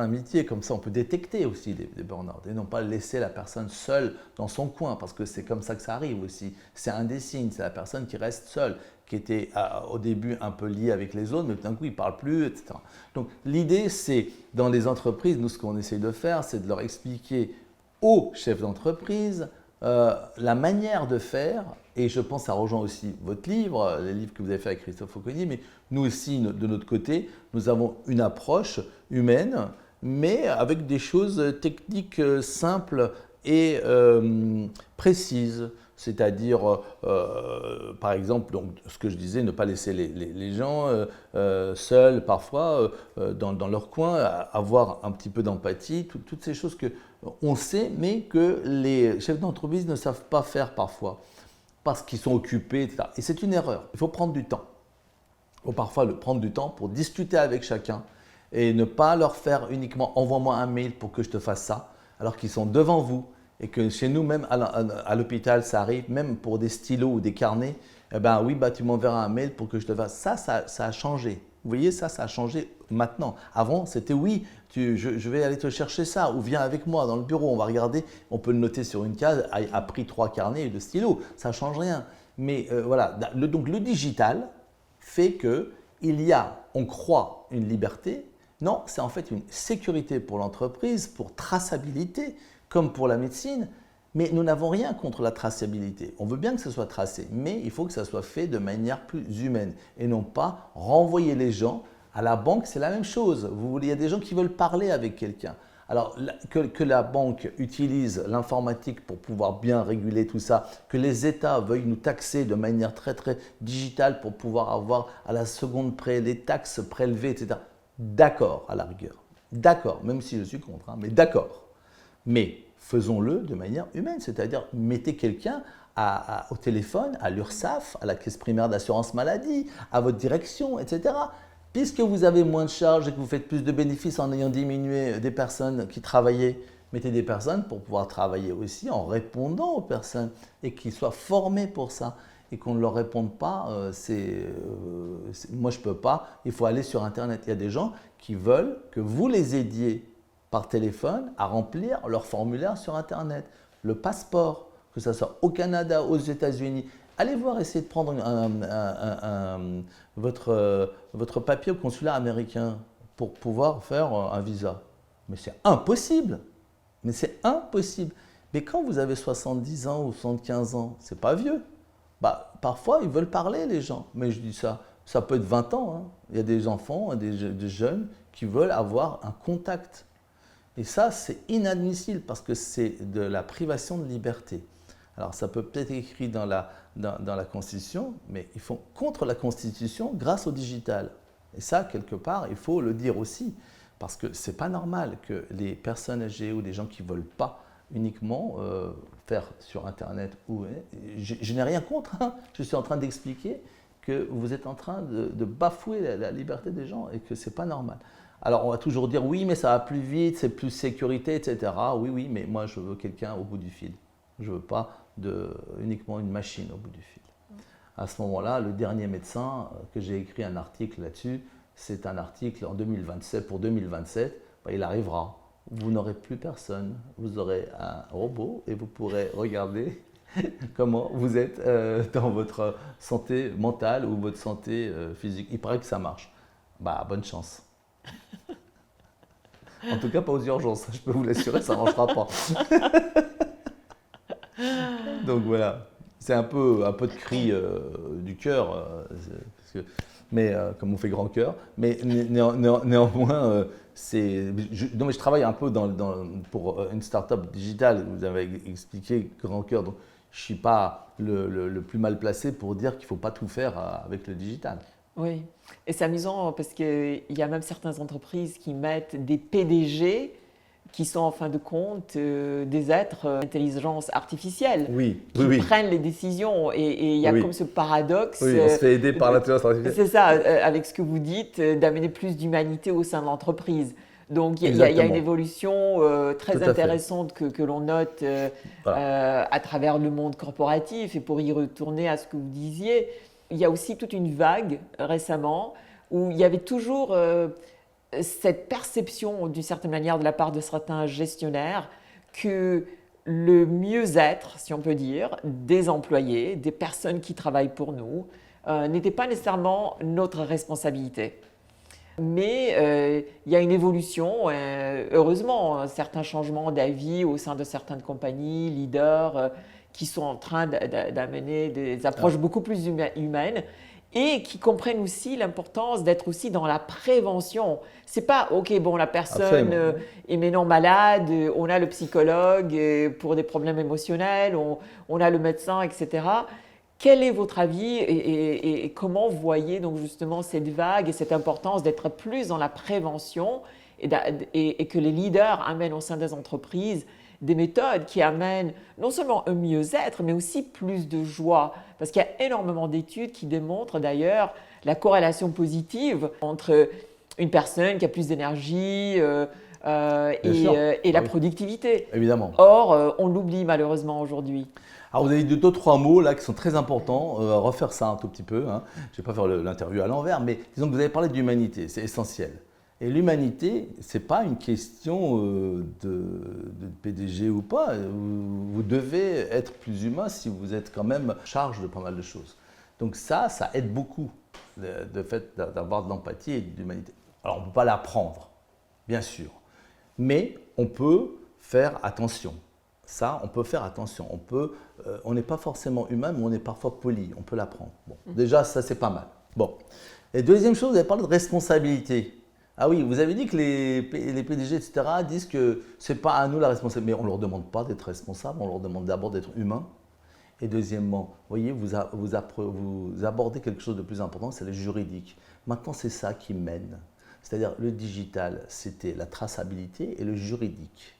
métiers, comme ça on peut détecter aussi des burn-out et non pas laisser la personne seule dans son coin, parce que c'est comme ça que ça arrive aussi. C'est un des signes, c'est la personne qui reste seule, qui était au début un peu liée avec les autres, mais tout d'un coup il ne parle plus, etc. Donc l'idée c'est, dans les entreprises, nous ce qu'on essaie de faire, c'est de leur expliquer aux chefs d'entreprise la manière de faire, et je pense que ça rejoint aussi votre livre, les livres que vous avez fait avec Christophe Fauconnier, mais nous aussi, de notre côté, nous avons une approche humaine, mais avec des choses techniques simples et précises. C'est-à-dire, par exemple, donc, ce que je disais, ne pas laisser les gens seuls parfois dans leur coin, avoir un petit peu d'empathie, toutes ces choses qu'on sait, mais que les chefs d'entreprise ne savent pas faire parfois, parce qu'ils sont occupés, etc. Et c'est une erreur, il faut prendre du temps. Il faut parfois prendre du temps pour discuter avec chacun et ne pas leur faire uniquement « envoie-moi un mail pour que je te fasse ça », alors qu'ils sont devant vous. Et que chez nous, même à l'hôpital, ça arrive, même pour des stylos ou des carnets, eh ben oui, tu m'enverras un mail pour que je te fasse. Ça a changé. Vous voyez, ça a changé maintenant. Avant, c'était oui, je vais aller te chercher ça, ou viens avec moi dans le bureau, on va regarder, on peut le noter sur une case, a pris 3 carnets et 2 stylos, ça ne change rien. Mais voilà, donc le digital fait on croit une liberté. Non, c'est en fait une sécurité pour l'entreprise, pour traçabilité, comme pour la médecine, mais nous n'avons rien contre la traçabilité. On veut bien que ce soit tracé, mais il faut que ça soit fait de manière plus humaine et non pas renvoyer les gens à la banque. C'est la même chose. Il y a des gens qui veulent parler avec quelqu'un. Alors que la banque utilise l'informatique pour pouvoir bien réguler tout ça, que les États veuillent nous taxer de manière très très digitale pour pouvoir avoir à la seconde près les taxes prélevées, etc. D'accord, à la rigueur. D'accord, même si je suis contre, mais d'accord. Mais faisons-le de manière humaine, c'est-à-dire mettez quelqu'un au téléphone, à l'URSSAF, à la caisse primaire d'assurance maladie, à votre direction, etc. Puisque vous avez moins de charges et que vous faites plus de bénéfices en ayant diminué des personnes qui travaillaient, mettez des personnes pour pouvoir travailler aussi en répondant aux personnes et qu'ils soient formés pour ça. Et qu'on ne leur réponde pas, moi je ne peux pas, il faut aller sur Internet. Il y a des gens qui veulent que vous les aidiez par téléphone à remplir leur formulaire sur Internet. Le passeport, que ce soit au Canada, aux États-Unis. Allez voir, essayez de prendre votre papier au consulat américain pour pouvoir faire un visa. Mais c'est impossible. Mais c'est impossible. Mais quand vous avez 70 ans ou 75 ans, c'est pas vieux. Parfois, ils veulent parler, les gens. Mais je dis ça peut être 20 ans. Il y a des enfants, des jeunes qui veulent avoir un contact. Et ça, c'est inadmissible parce que c'est de la privation de liberté. Alors, ça peut peut-être être écrit dans la Constitution, mais ils font contre la Constitution grâce au digital. Et ça, quelque part, il faut le dire aussi, parce que ce n'est pas normal que les personnes âgées ou des gens qui ne veulent pas uniquement faire sur Internet. Je n'ai rien contre, je suis en train d'expliquer que vous êtes en train de bafouer la liberté des gens et que ce n'est pas normal. Alors on va toujours dire oui, mais ça va plus vite, c'est plus sécurité, etc. Oui, mais moi je veux quelqu'un au bout du fil. Je ne veux pas uniquement une machine au bout du fil. À ce moment-là, le dernier médecin que j'ai écrit un article là-dessus, c'est un article en 2027, pour 2027, il arrivera. Vous n'aurez plus personne, vous aurez un robot et vous pourrez regarder Comment vous êtes dans votre santé mentale ou votre santé physique. Il paraît que ça marche. Bah, bonne chance. En tout cas, pas aux urgences. Je peux vous l'assurer, ça ne marchera pas. Donc voilà, c'est un peu de cri du cœur, mais comme on fait grand cœur. Mais néanmoins, non, mais je travaille un peu pour une start-up digitale. Vous avez expliqué grand cœur. Donc, je ne suis pas le plus mal placé pour dire qu'il ne faut pas tout faire avec le digital. Oui, et c'est amusant parce qu'il y a même certaines entreprises qui mettent des PDG qui sont en fin de compte des êtres d'intelligence artificielle qui prennent les décisions. Et il y a comme ce paradoxe. Oui, on se fait aider par l'intelligence artificielle. C'est ça, avec ce que vous dites, d'amener plus d'humanité au sein de l'entreprise. Donc il y a une évolution très intéressante que l'on note à travers le monde corporatif. Et pour y retourner à ce que vous disiez, il y a aussi toute une vague récemment où il y avait toujours cette perception d'une certaine manière de la part de certains gestionnaires que le mieux-être, si on peut dire, des employés, des personnes qui travaillent pour nous, n'était pas nécessairement notre responsabilité. Mais il y a une évolution, heureusement, certains changements d'avis au sein de certaines compagnies, leaders, qui sont en train d'amener des approches beaucoup plus humaines et qui comprennent aussi l'importance d'être aussi dans la prévention. C'est pas, ok, bon, la personne est maintenant malade, on a le psychologue pour des problèmes émotionnels, on a le médecin, etc. Quel est votre avis et comment vous voyez donc justement cette vague et cette importance d'être plus dans la prévention et que les leaders amènent au sein des entreprises des méthodes qui amènent non seulement un mieux-être, mais aussi plus de joie. Parce qu'il y a énormément d'études qui démontrent d'ailleurs la corrélation positive entre une personne qui a plus d'énergie et la productivité. Évidemment. Or, on l'oublie malheureusement aujourd'hui. Alors vous avez dit 2-3 mots là qui sont très importants. On va refaire ça un tout petit peu. Hein. Je ne vais pas faire l'interview à l'envers, mais disons que vous avez parlé d'humanité, c'est essentiel. Et l'humanité, ce n'est pas une question de PDG ou pas. Vous devez être plus humain si vous êtes quand même en charge de pas mal de choses. Donc ça aide beaucoup, le fait d'avoir de l'empathie et de l'humanité. Alors on ne peut pas l'apprendre, bien sûr, mais on peut faire attention. Ça, on peut faire attention. On n'est pas forcément humain, mais on est parfois poli. On peut l'apprendre. Bon, déjà, ça, c'est pas mal. Bon. Et deuxième chose, vous avez parlé de responsabilité. Ah oui, vous avez dit que les PDG, etc., disent que ce n'est pas à nous la responsabilité. Mais on ne leur demande pas d'être responsable, on leur demande d'abord d'être humain. Et deuxièmement, vous voyez, vous abordez quelque chose de plus important, c'est le juridique. Maintenant, c'est ça qui mène. C'est-à-dire, le digital, c'était la traçabilité et le juridique.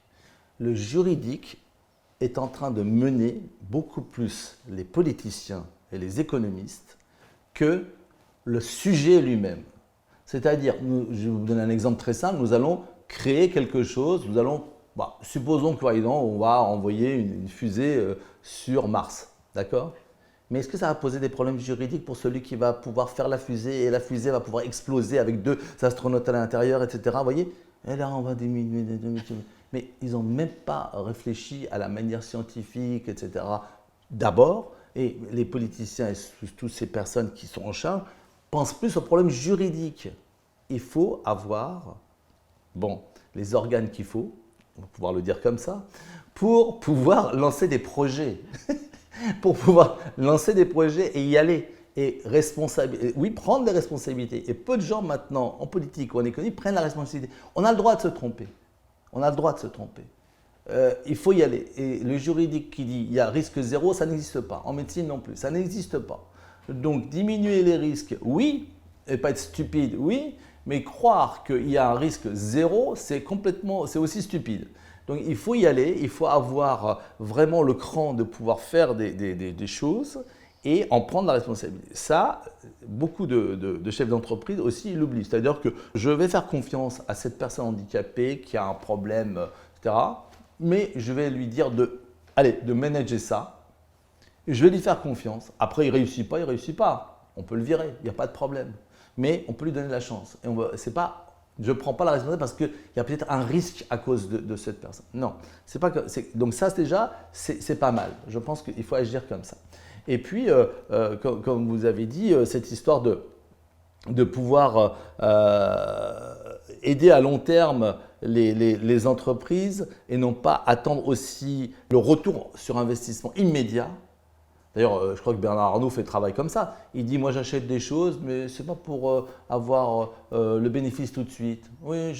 Le juridique est en train de mener beaucoup plus les politiciens et les économistes que le sujet lui-même. C'est-à-dire, je vais vous donner un exemple très simple, nous allons créer quelque chose, supposons on va envoyer une fusée sur Mars, d'accord ? Mais est-ce que ça va poser des problèmes juridiques pour celui qui va pouvoir faire la fusée et la fusée va pouvoir exploser avec 2 astronautes à l'intérieur, etc. Vous voyez ? Et là, on va diminuer. Mais ils n'ont même pas réfléchi à la manière scientifique, etc. D'abord, et les politiciens et toutes ces personnes qui sont en charge pensent plus aux problèmes juridiques. Il faut avoir les organes qu'il faut, on va pouvoir le dire comme ça, pour pouvoir lancer des projets. Pour pouvoir lancer des projets et y aller. Et prendre des responsabilités. Et peu de gens maintenant, en politique ou en économie, prennent la responsabilité. On a le droit de se tromper. Il faut y aller. Et le juridique qui dit il y a risque zéro, ça n'existe pas. En médecine non plus, ça n'existe pas. Donc diminuer les risques, oui, et pas être stupide, oui, mais croire qu'il y a un risque zéro, c'est aussi stupide. Donc il faut y aller, il faut avoir vraiment le cran de pouvoir faire des choses et en prendre la responsabilité. Ça, beaucoup de chefs d'entreprise aussi l'oublient. C'est-à-dire que je vais faire confiance à cette personne handicapée qui a un problème, etc. Mais je vais lui dire de manager ça. Je vais lui faire confiance. Après, il ne réussit pas. On peut le virer, il n'y a pas de problème. Mais on peut lui donner la chance. Et c'est pas Je ne prends pas la responsabilité parce qu'il y a peut-être un risque à cause de cette personne. Non, c'est pas que, donc ça déjà, c'est pas mal. Je pense qu'il faut agir comme ça. Et puis, comme vous avez dit, cette histoire de pouvoir aider à long terme les entreprises et non pas attendre aussi le retour sur investissement immédiat. D'ailleurs, je crois que Bernard Arnault fait le travail comme ça. Il dit, moi j'achète des choses, mais ce n'est pas pour avoir le bénéfice tout de suite. Oui,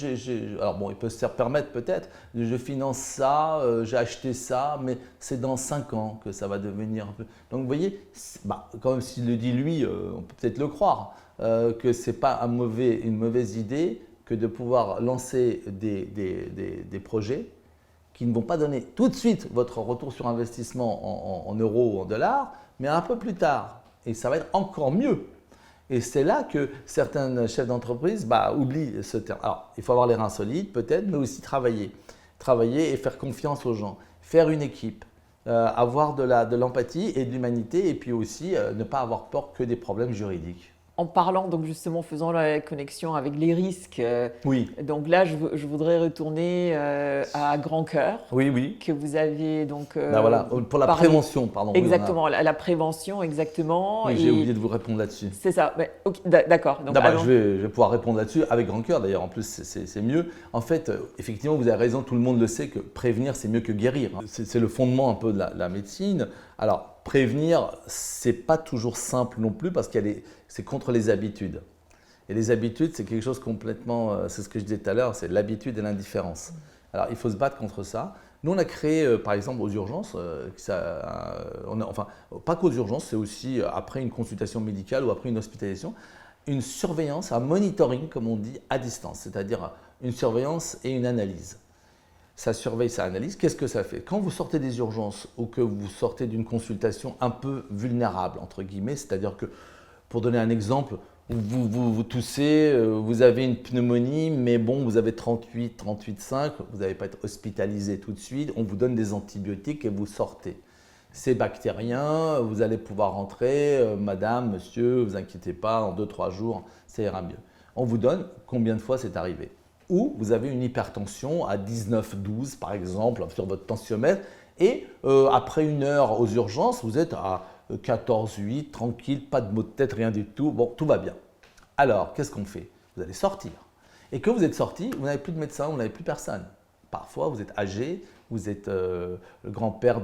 alors bon, il peut se permettre peut-être, je finance ça, j'ai acheté ça, mais c'est dans 5 ans que ça va devenir un peu… Donc vous voyez, quand même s'il le dit lui, on peut peut-être le croire, que ce n'est pas une mauvaise idée que de pouvoir lancer des projets qui ne vont pas donner tout de suite votre retour sur investissement en euros ou en dollars, mais un peu plus tard. Et ça va être encore mieux. Et c'est là que certains chefs d'entreprise oublient ce terme. Alors, il faut avoir les reins solides peut-être, mais aussi travailler. Travailler et faire confiance aux gens. Faire une équipe. Avoir de l'empathie et de l'humanité. Et puis aussi ne pas avoir peur que des problèmes juridiques. En parlant, donc justement, faisant la connexion avec les risques, oui. Donc là, je voudrais retourner à Grand Cœur, oui. que vous aviez donc… voilà, pour la prévention, pardon. Exactement, la prévention, exactement. Oui, j'ai oublié de vous répondre là-dessus. C'est ça, mais, okay, d'accord. Je vais pouvoir répondre là-dessus avec Grand Cœur, d'ailleurs, en plus c'est mieux. En fait, effectivement, vous avez raison, tout le monde le sait que prévenir, c'est mieux que guérir. C'est le fondement un peu de la médecine. Alors, prévenir, c'est pas toujours simple non plus parce c'est contre les habitudes. Et les habitudes, c'est quelque chose complètement, c'est ce que je disais tout à l'heure, c'est l'habitude et l'indifférence. Alors, il faut se battre contre ça. Nous, on a créé, par exemple, aux urgences, pas qu'aux urgences, c'est aussi après une consultation médicale ou après une hospitalisation, une surveillance, un monitoring, comme on dit, à distance, c'est-à-dire une surveillance et une analyse. Ça surveille, ça analyse. Qu'est-ce que ça fait? Quand vous sortez des urgences ou que vous sortez d'une consultation un peu vulnérable, entre guillemets, c'est-à-dire que, pour donner un exemple, vous toussez, vous avez une pneumonie, mais bon, vous avez 38,5, vous n'allez pas être hospitalisé tout de suite, on vous donne des antibiotiques et vous sortez. C'est bactérien, vous allez pouvoir rentrer, madame, monsieur, ne vous inquiétez pas, en 2-3 jours, ça ira mieux. On vous donne combien de fois c'est arrivé. Ou vous avez une hypertension à 19,12 par exemple sur votre tensiomètre et après 1 heure aux urgences, vous êtes à 14,8, tranquille, pas de maux de tête, rien du tout, bon, tout va bien. Alors, qu'est-ce qu'on fait? Vous allez sortir. Et que vous êtes sorti, vous n'avez plus de médecin, vous n'avez plus personne. Parfois, vous êtes âgé, vous êtes le grand-père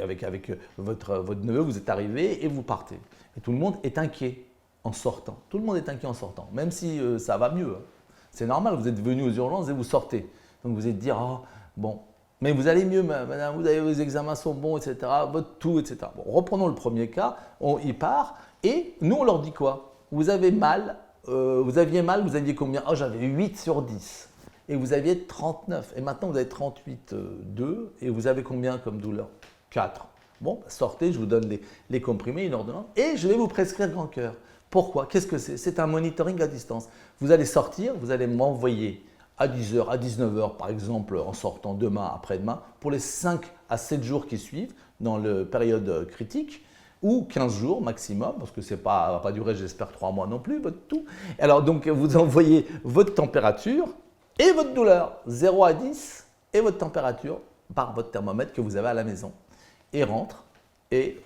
avec votre neveu, vous êtes arrivé et vous partez. Et tout le monde est inquiet en sortant. Tout le monde est inquiet en sortant, même si ça va mieux. C'est normal, vous êtes venu aux urgences et vous sortez. Donc vous allez dire, oh, bon, mais vous allez mieux, madame, vous avez vos examens sont bons, etc., votre tout, etc. Bon, reprenons le premier cas, il part, et nous on leur dit quoi? Vous avez mal, vous aviez combien? Oh, j'avais 8 sur 10. Et vous aviez 39. Et maintenant vous avez 38,2 et vous avez combien comme douleur? 4. Bon, sortez, je vous donne les comprimés, une ordonnance, et je vais vous prescrire Grand Cœur. Pourquoi? Qu'est-ce que c'est? C'est un monitoring à distance. Vous allez sortir, vous allez m'envoyer à 10h, à 19h par exemple, en sortant demain, après-demain, pour les 5 à 7 jours qui suivent, dans la période critique, ou 15 jours maximum, parce que ça ne va pas durer, j'espère, 3 mois non plus, votre tout. Alors donc, vous envoyez votre température et votre douleur, 0 à 10, et votre température par votre thermomètre que vous avez à la maison. Et rentre, et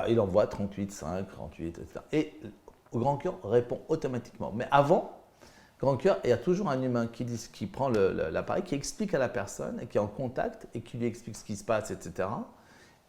il envoie 38,5, 38, etc. Et Grand Cœur répond automatiquement. Mais avant, Grand Cœur, il y a toujours un humain qui prend l'appareil, qui explique à la personne, et qui est en contact, et qui lui explique ce qui se passe, etc.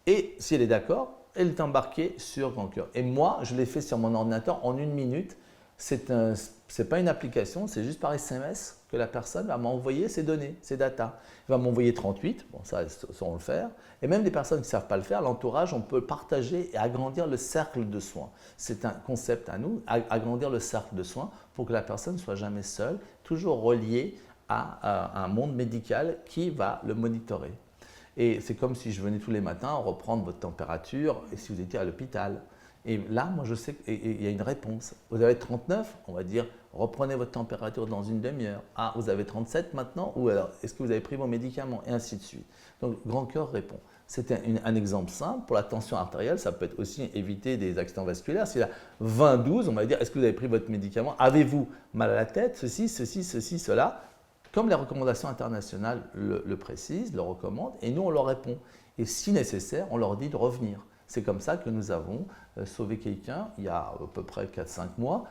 Et si elle est d'accord, elle est embarquée sur Grand Cœur. Et moi, je l'ai fait sur mon ordinateur en 1 minute. C'est pas une application, c'est juste par SMS que la personne va m'envoyer ses données, ses datas. Elle va m'envoyer 38, bon ça, elles sauront le faire. Et même des personnes qui ne savent pas le faire, l'entourage, on peut partager et agrandir le cercle de soins. C'est un concept à nous, agrandir le cercle de soins pour que la personne ne soit jamais seule, toujours reliée à un monde médical qui va le monitorer. Et c'est comme si je venais tous les matins reprendre votre température et si vous étiez à l'hôpital. Et là, moi, je sais qu'il y a une réponse. Vous avez 39, on va dire, reprenez votre température dans une demi-heure. Ah, vous avez 37 maintenant, ou alors est-ce que vous avez pris vos médicaments, et ainsi de suite. Donc, Grand Cœur répond. C'était un exemple simple. Pour la tension artérielle, ça peut être aussi éviter des accidents vasculaires. S'il a 20-12, on va dire, est-ce que vous avez pris votre médicament? Avez-vous mal à la tête? Ceci, cela. Comme les recommandations internationales le précisent, le recommandent, et nous, on leur répond. Et si nécessaire, on leur dit de revenir. C'est comme ça que nous avons sauvé quelqu'un, il y a à peu près 4-5 mois,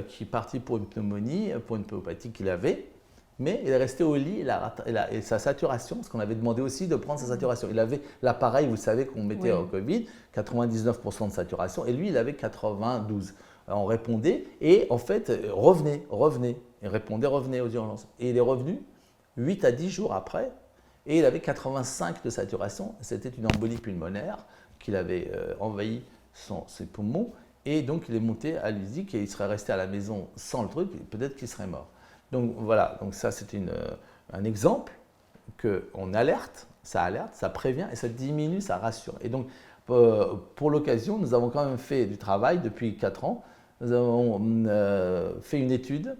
qui est parti pour une pneumonie, pour une pneumopathie qu'il avait, mais il est resté au lit et sa saturation, parce qu'on avait demandé aussi de prendre sa saturation. Il avait l'appareil, vous savez, qu'on mettait au Covid, 99% de saturation, et lui, il avait 92. On répondait, et en fait, revenez. Il répondait, revenez aux urgences. Et il est revenu 8 à 10 jours après, et il avait 85 de saturation. C'était une embolie pulmonaire qu'il avait envahi ses poumons, et donc il est monté à l'USIC et il serait resté à la maison sans le truc, peut-être qu'il serait mort. Donc voilà, donc ça c'est un exemple qu'on alerte, ça prévient et ça diminue, ça rassure. Et donc pour l'occasion, nous avons quand même fait du travail depuis 4 ans. Nous avons fait une étude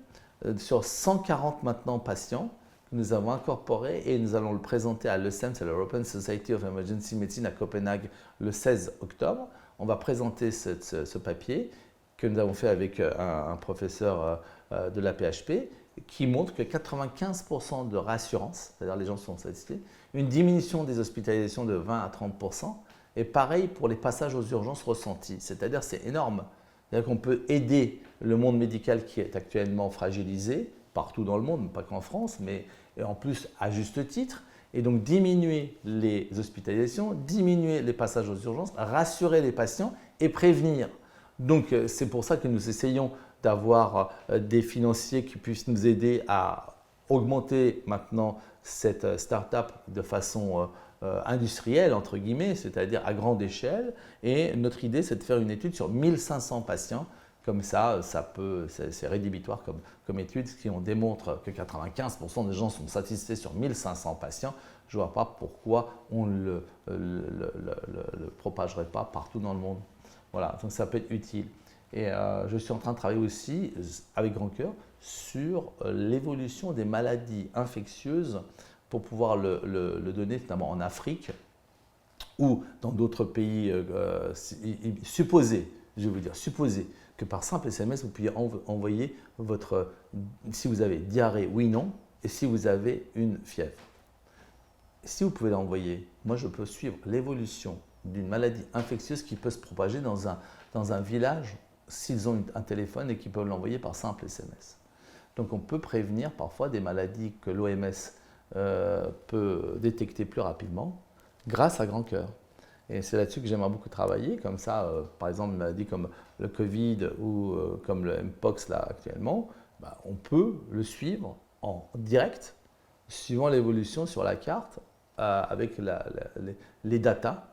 sur 140 maintenant patients que nous avons incorporés et nous allons le présenter à l'ESEM, c'est l'European Society of Emergency Medicine à Copenhague le 16 octobre. On va présenter ce papier que nous avons fait avec un professeur de la PHP qui montre que 95% de réassurance, c'est-à-dire les gens sont satisfaits, une diminution des hospitalisations de 20 à 30%, et pareil pour les passages aux urgences ressentis, c'est-à-dire c'est énorme. C'est-à-dire qu'on peut aider le monde médical qui est actuellement fragilisé, partout dans le monde, pas qu'en France, mais en plus à juste titre, et donc diminuer les hospitalisations, diminuer les passages aux urgences, rassurer les patients et prévenir. Donc c'est pour ça que nous essayons d'avoir des financiers qui puissent nous aider à augmenter maintenant cette start-up de façon industrielle, entre guillemets, c'est-à-dire à grande échelle. Et notre idée, c'est de faire une étude sur 1500 patients. Comme ça, c'est rédhibitoire comme étude, qui on démontre que 95% des gens sont satisfaits sur 1500 patients. Je ne vois pas pourquoi on ne le propagerait pas partout dans le monde. Voilà, donc ça peut être utile. Et je suis en train de travailler aussi avec Grand Cœur sur l'évolution des maladies infectieuses pour pouvoir le donner notamment en Afrique ou dans d'autres pays. Supposez que par simple SMS, vous puissiez envoyer si vous avez diarrhée, oui, non, et si vous avez une fièvre. Si vous pouvez l'envoyer, moi je peux suivre l'évolution d'une maladie infectieuse qui peut se propager dans un village s'ils ont un téléphone et qu'ils peuvent l'envoyer par simple SMS. Donc on peut prévenir parfois des maladies que l'OMS peut détecter plus rapidement grâce à Grand Cœur. Et c'est là-dessus que j'aimerais beaucoup travailler, comme ça, par exemple, une maladie comme le Covid ou comme le Mpox là actuellement, on peut le suivre en direct, suivant l'évolution sur la carte, avec les datas.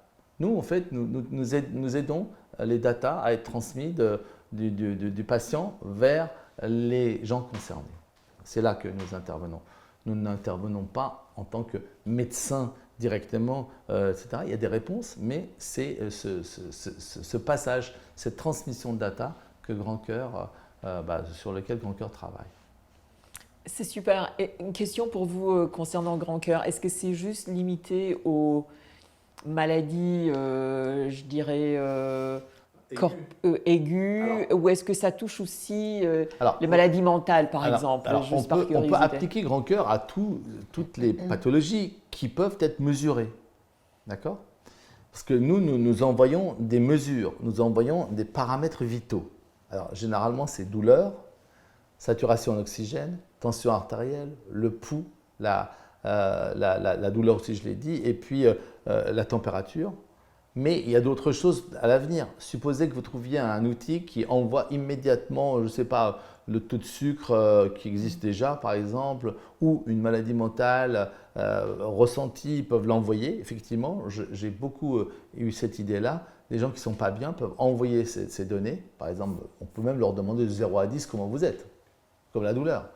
Nous, en fait, nous aidons les datas à être transmis du patient vers les gens concernés. C'est là que nous intervenons. Nous n'intervenons pas en tant que médecin directement, etc. Il y a des réponses, mais c'est ce passage, cette transmission de data que Grand Cœur, sur lequel Grand Cœur travaille. C'est super. Et une question pour vous concernant Grand Cœur. Est-ce que c'est juste limité aux maladies, je dirais, aiguës, ou est-ce que ça touche aussi les maladies mentales, par exemple, on peut appliquer Grand Cœur à toutes les pathologies qui peuvent être mesurées. D'accord ? Parce que nous envoyons des mesures, nous envoyons des paramètres vitaux. Alors, généralement, c'est douleur, saturation en oxygène, tension artérielle, le pouls, la douleur aussi, je l'ai dit, et puis la température. Mais il y a d'autres choses à l'avenir. Supposez que vous trouviez un outil qui envoie immédiatement, je ne sais pas, le taux de sucre qui existe déjà, par exemple, ou une maladie mentale ressentie, ils peuvent l'envoyer. Effectivement, j'ai beaucoup eu cette idée-là. Les gens qui ne sont pas bien peuvent envoyer ces données. Par exemple, on peut même leur demander de 0 à 10 comment vous êtes, comme la douleur.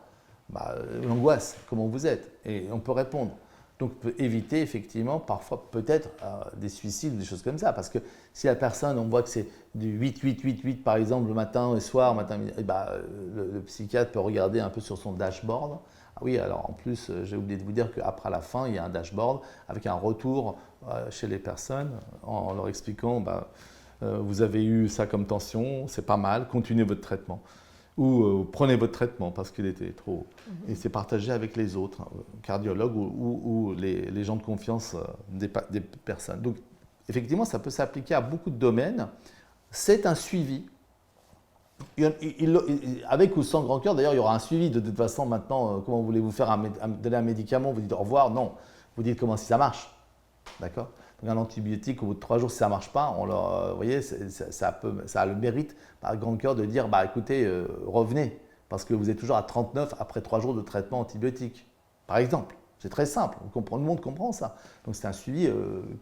L'angoisse, comment vous êtes, et on peut répondre. Donc, éviter effectivement parfois peut-être des suicides, des choses comme ça. Parce que si la personne, on voit que c'est du 8, 8, 8, 8 par exemple le matin et soir, matin, midi, le psychiatre peut regarder un peu sur son dashboard. Ah oui, alors en plus, j'ai oublié de vous dire qu'après la fin, il y a un dashboard avec un retour chez les personnes en leur expliquant vous avez eu ça comme tension, c'est pas mal, continuez votre traitement. Ou prenez votre traitement parce qu'il était trop haut. Et c'est partagé avec les autres, cardiologues ou les gens de confiance des personnes. Donc, effectivement, ça peut s'appliquer à beaucoup de domaines. C'est un suivi. Avec ou sans grand cœur, d'ailleurs, il y aura un suivi. De toute façon, maintenant, comment voulez-vous faire donner un médicament? Vous dites au revoir? Non. Vous dites comment si ça marche. D'accord? Donc un antibiotique, au bout de 3 jours, si ça ne marche pas, vous voyez, ça a le mérite, par grand cœur, de dire écoutez, revenez, parce que vous êtes toujours à 39 après 3 jours de traitement antibiotique, par exemple. C'est très simple, tout le monde comprend ça. Donc c'est un suivi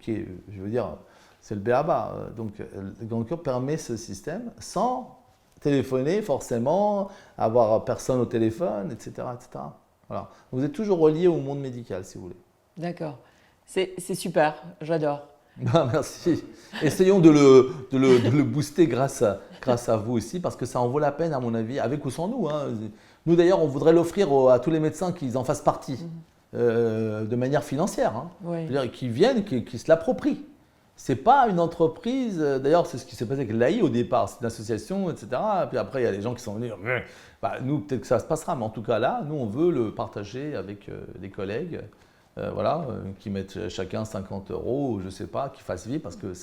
qui est, je veux dire, c'est le b.a.-ba. Donc le grand cœur permet ce système sans téléphoner forcément, avoir personne au téléphone, etc. etc. Voilà. Vous êtes toujours relié au monde médical, si vous voulez. D'accord. C'est super, j'adore. Merci. Essayons de le booster grâce à vous aussi, parce que ça en vaut la peine, à mon avis, avec ou sans nous. Nous, d'ailleurs, on voudrait l'offrir à tous les médecins qu'ils en fassent partie, de manière financière. Oui. C'est-à-dire qu'ils viennent, qu'ils se l'approprient. Ce n'est pas une entreprise, d'ailleurs, c'est ce qui s'est passé avec l'AI au départ, c'est une association, etc. Et puis après, il y a des gens qui sont venus, nous, peut-être que ça se passera, mais en tout cas là, nous, on veut le partager avec les collègues. Qui mettent chacun 50 €, je ne sais pas, qui fassent vivre parce que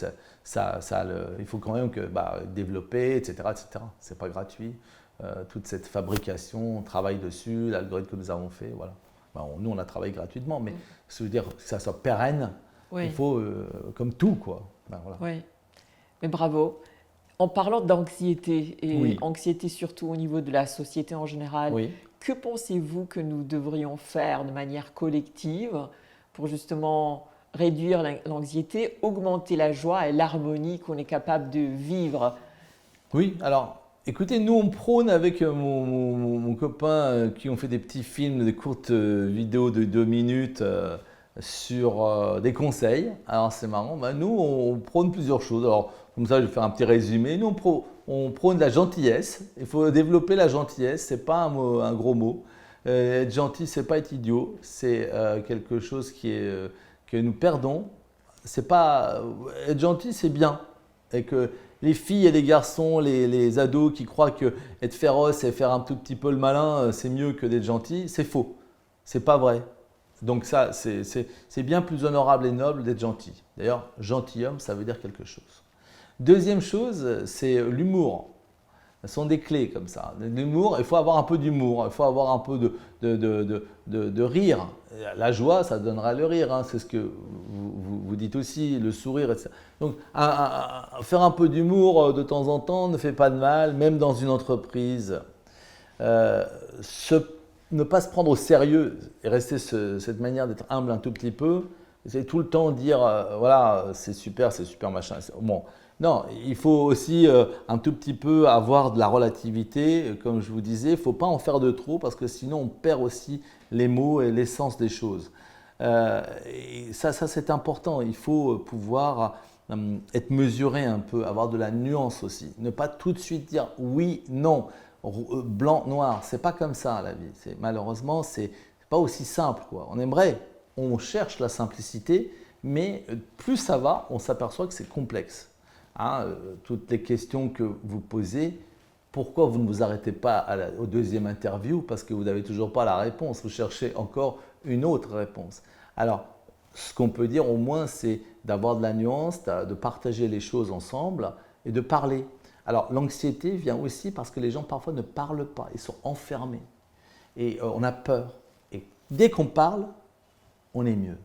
il faut quand même développer, etc. etc. Ce n'est pas gratuit. Toute cette fabrication, on travaille dessus, l'algorithme que nous avons fait, voilà. Nous, on a travaillé gratuitement, mais ça veut dire que ça soit pérenne, il faut, comme tout, quoi. Voilà. Oui, mais bravo. En parlant d'anxiété, et anxiété surtout au niveau de la société en général, que pensez-vous que nous devrions faire de manière collective pour justement réduire l'anxiété, augmenter la joie et l'harmonie qu'on est capable de vivre? Oui, alors écoutez, nous on prône avec mon copain qui ont fait des petits films, des courtes vidéos de 2 minutes sur des conseils. Alors c'est marrant, nous on prône plusieurs choses. Alors comme ça je vais faire un petit résumé. Nous on prône la gentillesse. Il faut développer la gentillesse, c'est pas un gros mot. Être gentil, c'est pas être idiot, c'est quelque chose que nous perdons. C'est pas être gentil, c'est bien. Et que les filles et les garçons, les ados qui croient que être féroce et faire un tout petit peu le malin, c'est mieux que d'être gentil, c'est faux. C'est pas vrai. Donc ça, c'est bien plus honorable et noble d'être gentil. D'ailleurs, gentilhomme, ça veut dire quelque chose. Deuxième chose, c'est l'humour. Ce sont des clés comme ça. L'humour, il faut avoir un peu d'humour, il faut avoir un peu de rire. La joie, ça donnera le rire, c'est ce que vous dites aussi, le sourire, etc. Donc, faire un peu d'humour de temps en temps ne fait pas de mal, même dans une entreprise. Ne pas se prendre au sérieux et rester cette manière d'être humble un tout petit peu, c'est tout le temps dire voilà, c'est super machin. Bon. Non, il faut aussi un tout petit peu avoir de la relativité, comme je vous disais, il ne faut pas en faire de trop parce que sinon on perd aussi les mots et l'essence des choses. Et ça c'est important, il faut pouvoir être mesuré un peu, avoir de la nuance aussi, ne pas tout de suite dire oui, non, blanc, noir, c'est pas comme ça la vie, malheureusement c'est pas aussi simple, quoi. On cherche la simplicité, mais plus ça va, on s'aperçoit que c'est complexe. Toutes les questions que vous posez, pourquoi vous ne vous arrêtez pas au deuxième interview? Parce que vous n'avez toujours pas la réponse, vous cherchez encore une autre réponse. Alors, ce qu'on peut dire au moins, c'est d'avoir de la nuance, de partager les choses ensemble et de parler. Alors, l'anxiété vient aussi parce que les gens parfois ne parlent pas, ils sont enfermés et on a peur. Et dès qu'on parle, on est mieux.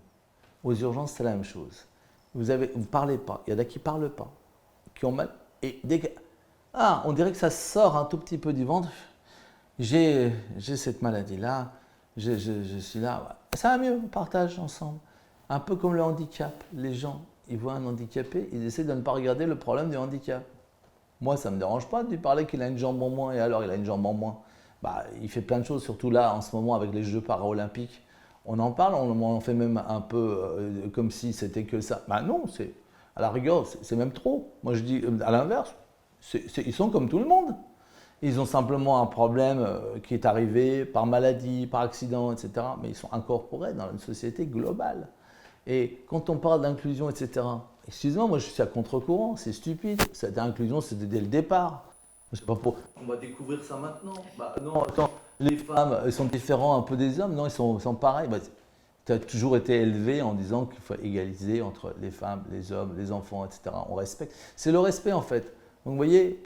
Aux urgences, c'est la même chose. Vous ne parlez pas, il y en a qui ne parlent pas, qui ont mal. Et dès que, on dirait que ça sort un tout petit peu du ventre. J'ai cette maladie-là, je suis là. Ça va mieux, on partage ensemble. Un peu comme le handicap. Les gens, ils voient un handicapé, ils essaient de ne pas regarder le problème du handicap. Moi, ça ne me dérange pas de lui parler qu'il a une jambe en moins, et alors il a une jambe en moins. Il fait plein de choses, surtout là, en ce moment, avec les Jeux paralympiques. On en parle, on en fait même un peu comme si c'était que ça. Ben non, à la rigueur, c'est même trop. Moi je dis à l'inverse, ils sont comme tout le monde. Ils ont simplement un problème qui est arrivé par maladie, par accident, etc. Mais ils sont incorporés dans une société globale. Et quand on parle d'inclusion, etc., excusez-moi, moi je suis à contre-courant, c'est stupide. Cette inclusion, c'était dès le départ. C'est pas pour... On va découvrir ça maintenant. Bah, non, attends, les femmes, elles sont différentes un peu des hommes, non, ils sont pareils. Bah, tu as toujours été élevé en disant qu'il faut égaliser entre les femmes, les hommes, les enfants, etc. On respecte. C'est le respect en fait. Donc vous voyez,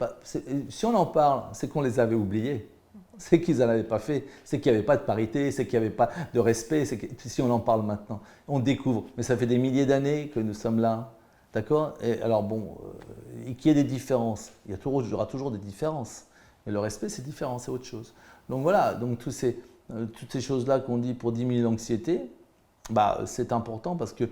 si on en parle, c'est qu'on les avait oubliés. C'est qu'ils n'en avaient pas fait. C'est qu'il n'y avait pas de parité, c'est qu'il n'y avait pas de respect. Si on en parle maintenant, on découvre. Mais ça fait des milliers d'années que nous sommes là. D'accord? Et alors bon, qu'il y ait des différences. Il y aura toujours des différences. Mais le respect, c'est différent, c'est autre chose. Donc voilà, donc toutes ces choses-là qu'on dit pour diminuer l'anxiété, bah, c'est important parce que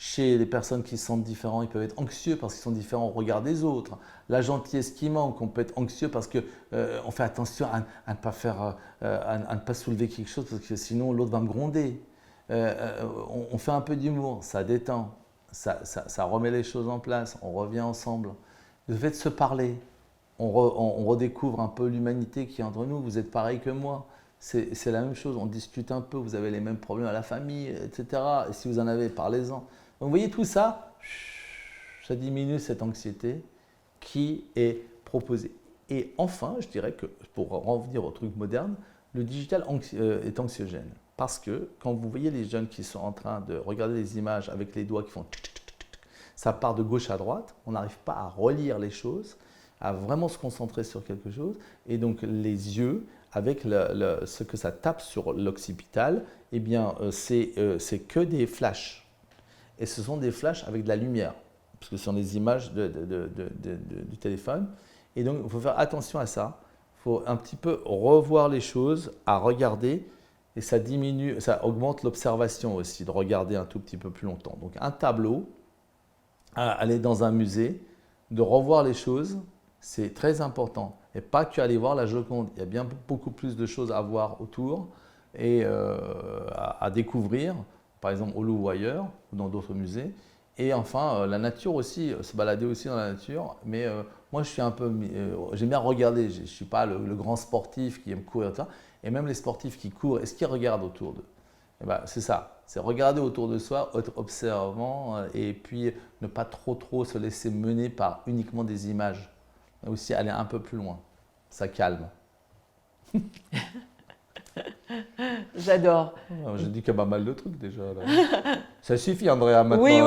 chez les personnes qui se sentent différents, ils peuvent être anxieux parce qu'ils sont différents au regard des autres. La gentillesse qui manque, on peut être anxieux parce qu'on fait attention à ne pas soulever quelque chose parce que sinon l'autre va me gronder. On fait un peu d'humour, ça détend, ça remet les choses en place, on revient ensemble. Le fait de se parler, on redécouvre un peu l'humanité qui est entre nous, vous êtes pareil que moi. C'est la même chose, on discute un peu, vous avez les mêmes problèmes à la famille, etc. Et si vous en avez, parlez-en. Donc vous voyez tout ça, ça diminue cette anxiété qui est proposée. Et enfin, je dirais que pour revenir au truc moderne, le digital est anxiogène. Parce que quand vous voyez les jeunes qui sont en train de regarder les images avec les doigts qui font tic, tic, tic, tic, ça part de gauche à droite, on n'arrive pas à relire les choses, à vraiment se concentrer sur quelque chose. Et donc les yeux, avec ce que ça tape sur l'occipital, eh bien c'est que des flashs. Et ce sont des flashs avec de la lumière, parce que ce sont des images du téléphone. Et donc il faut faire attention à ça. Il faut un petit peu revoir les choses, à regarder. Et ça diminue, ça augmente l'observation aussi, de regarder un tout petit peu plus longtemps. Donc un tableau, aller dans un musée, de revoir les choses, c'est très important. Et pas qu'aller voir la Joconde. Il y a bien beaucoup plus de choses à voir autour et à découvrir, par exemple au Louvre ou ailleurs, ou dans d'autres musées. Et enfin, la nature aussi, se balader aussi dans la nature. Mais moi, je suis un peu, j'aime bien regarder. Je ne suis pas le grand sportif qui aime courir, etc. Et même les sportifs qui courent, est-ce qu'ils regardent autour d'eux? Eh ben, c'est ça, c'est regarder autour de soi, être observant et puis ne pas trop se laisser mener par uniquement des images. Mais aussi aller un peu plus loin, ça calme. J'adore. J'ai dit qu'il y a pas mal de trucs déjà. Là. Ça suffit, Andrea, maintenant. Oui.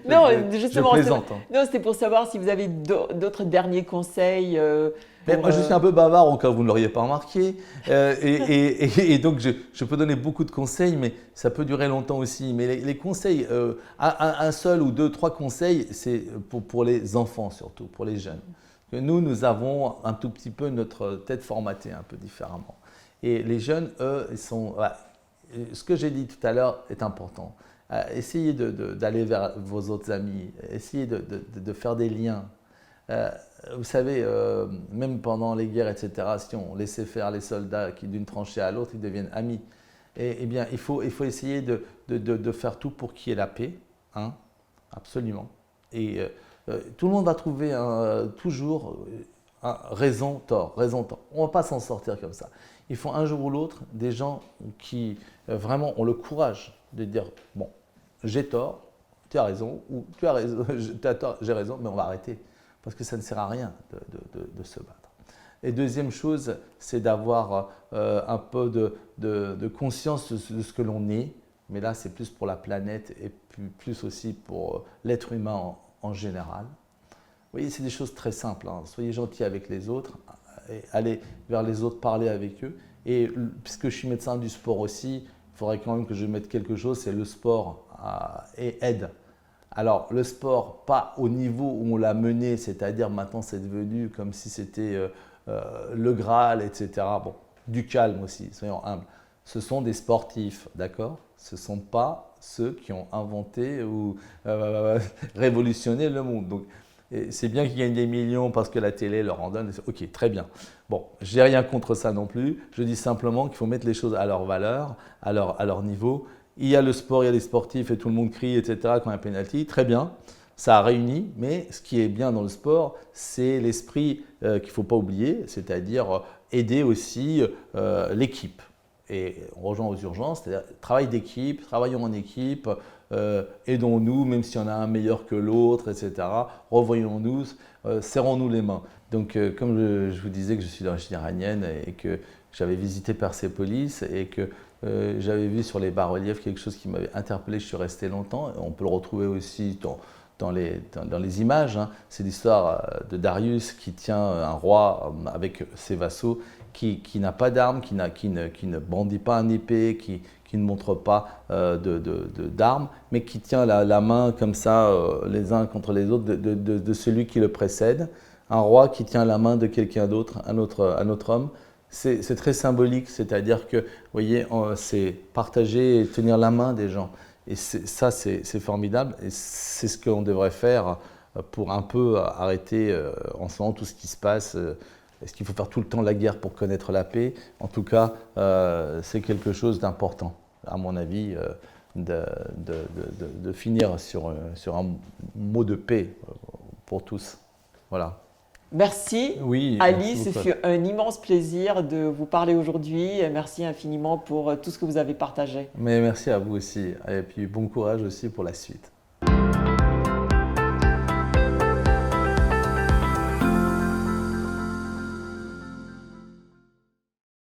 non, justement, je plaisante. Non, c'était pour savoir si vous avez d'autres derniers conseils. Moi, je suis un peu bavard, au cas où vous ne l'auriez pas remarqué. Et donc, je peux donner beaucoup de conseils, mais ça peut durer longtemps aussi. Mais les conseils, un seul ou deux, trois conseils, c'est pour les enfants surtout, pour les jeunes. Nous avons un tout petit peu notre tête formatée un peu différemment. Et les jeunes, eux, ils sont… ce que j'ai dit tout à l'heure est important. Essayez d'aller vers vos autres amis. Essayez de faire des liens. Vous savez, même pendant les guerres, etc., si on laissait faire les soldats qui d'une tranchée à l'autre, ils deviennent amis. Eh bien, il faut essayer de faire tout pour qu'il y ait la paix, hein, absolument. Et tout le monde va trouver toujours raison, tort. On ne va pas s'en sortir comme ça. Il faut un jour ou l'autre des gens qui vraiment ont le courage de dire « bon, j'ai tort, tu as raison, ou tu as raison, tu as tort, j'ai raison, mais on va arrêter. » Parce que ça ne sert à rien de se battre. Et deuxième chose, c'est d'avoir un peu de conscience de ce que l'on est. Mais là, c'est plus pour la planète et plus aussi pour l'être humain en général. Vous voyez, c'est des choses très simples. Hein. Soyez gentils avec les autres, et allez vers les autres, parlez avec eux. Et puisque je suis médecin du sport aussi, il faudrait quand même que je mette quelque chose, c'est le sport et aide. Alors, le sport, pas au niveau où on l'a mené, c'est-à-dire maintenant c'est devenu comme si c'était le Graal, etc. Bon, du calme aussi, soyons humbles. Ce sont des sportifs, d'accord? Ce ne sont pas ceux qui ont inventé ou révolutionné le monde. Donc, Et c'est bien qu'ils gagnent des millions parce que la télé leur en donne. Ok, très bien. Bon, j'ai rien contre ça non plus. Je dis simplement qu'il faut mettre les choses à leur valeur, à leur niveau. Il y a le sport, il y a les sportifs et tout le monde crie, etc. quand il y a un penalty. Très bien, ça a réuni. Mais ce qui est bien dans le sport, c'est l'esprit qu'il ne faut pas oublier, c'est-à-dire aider aussi l'équipe. Et on rejoint aux urgences, c'est-à-dire travail d'équipe, travaillons en équipe, aidons-nous, même s'il y en a un meilleur que l'autre, etc. Revoyons-nous, serrons-nous les mains. Donc, comme je vous disais que je suis d'origine iranienne et que j'avais visité Persépolis et que j'avais vu sur les bas-reliefs quelque chose qui m'avait interpellé, je suis resté longtemps. On peut le retrouver aussi dans les images. Hein. C'est l'histoire de Darius qui tient un roi avec ses vassaux, qui n'a pas d'armes, qui ne brandit pas un épée, qui ne montre pas d'armes, mais qui tient la main comme ça, les uns contre les autres, de celui qui le précède. Un roi qui tient la main de quelqu'un d'autre, un autre homme. C'est très symbolique, c'est-à-dire que, vous voyez, c'est partager et tenir la main des gens. Et ça, c'est formidable. Et c'est ce qu'on devrait faire pour un peu arrêter en ce moment tout ce qui se passe. Est-ce qu'il faut faire tout le temps la guerre pour connaître la paix? En tout cas, c'est quelque chose d'important, à mon avis, de finir sur un mot de paix pour tous. Voilà. Merci, Oui, Ali, merci ce beaucoup. fut un immense plaisir de vous parler aujourd'hui. Merci infiniment pour tout ce que vous avez partagé. Mais merci à vous aussi. Et puis bon courage aussi pour la suite.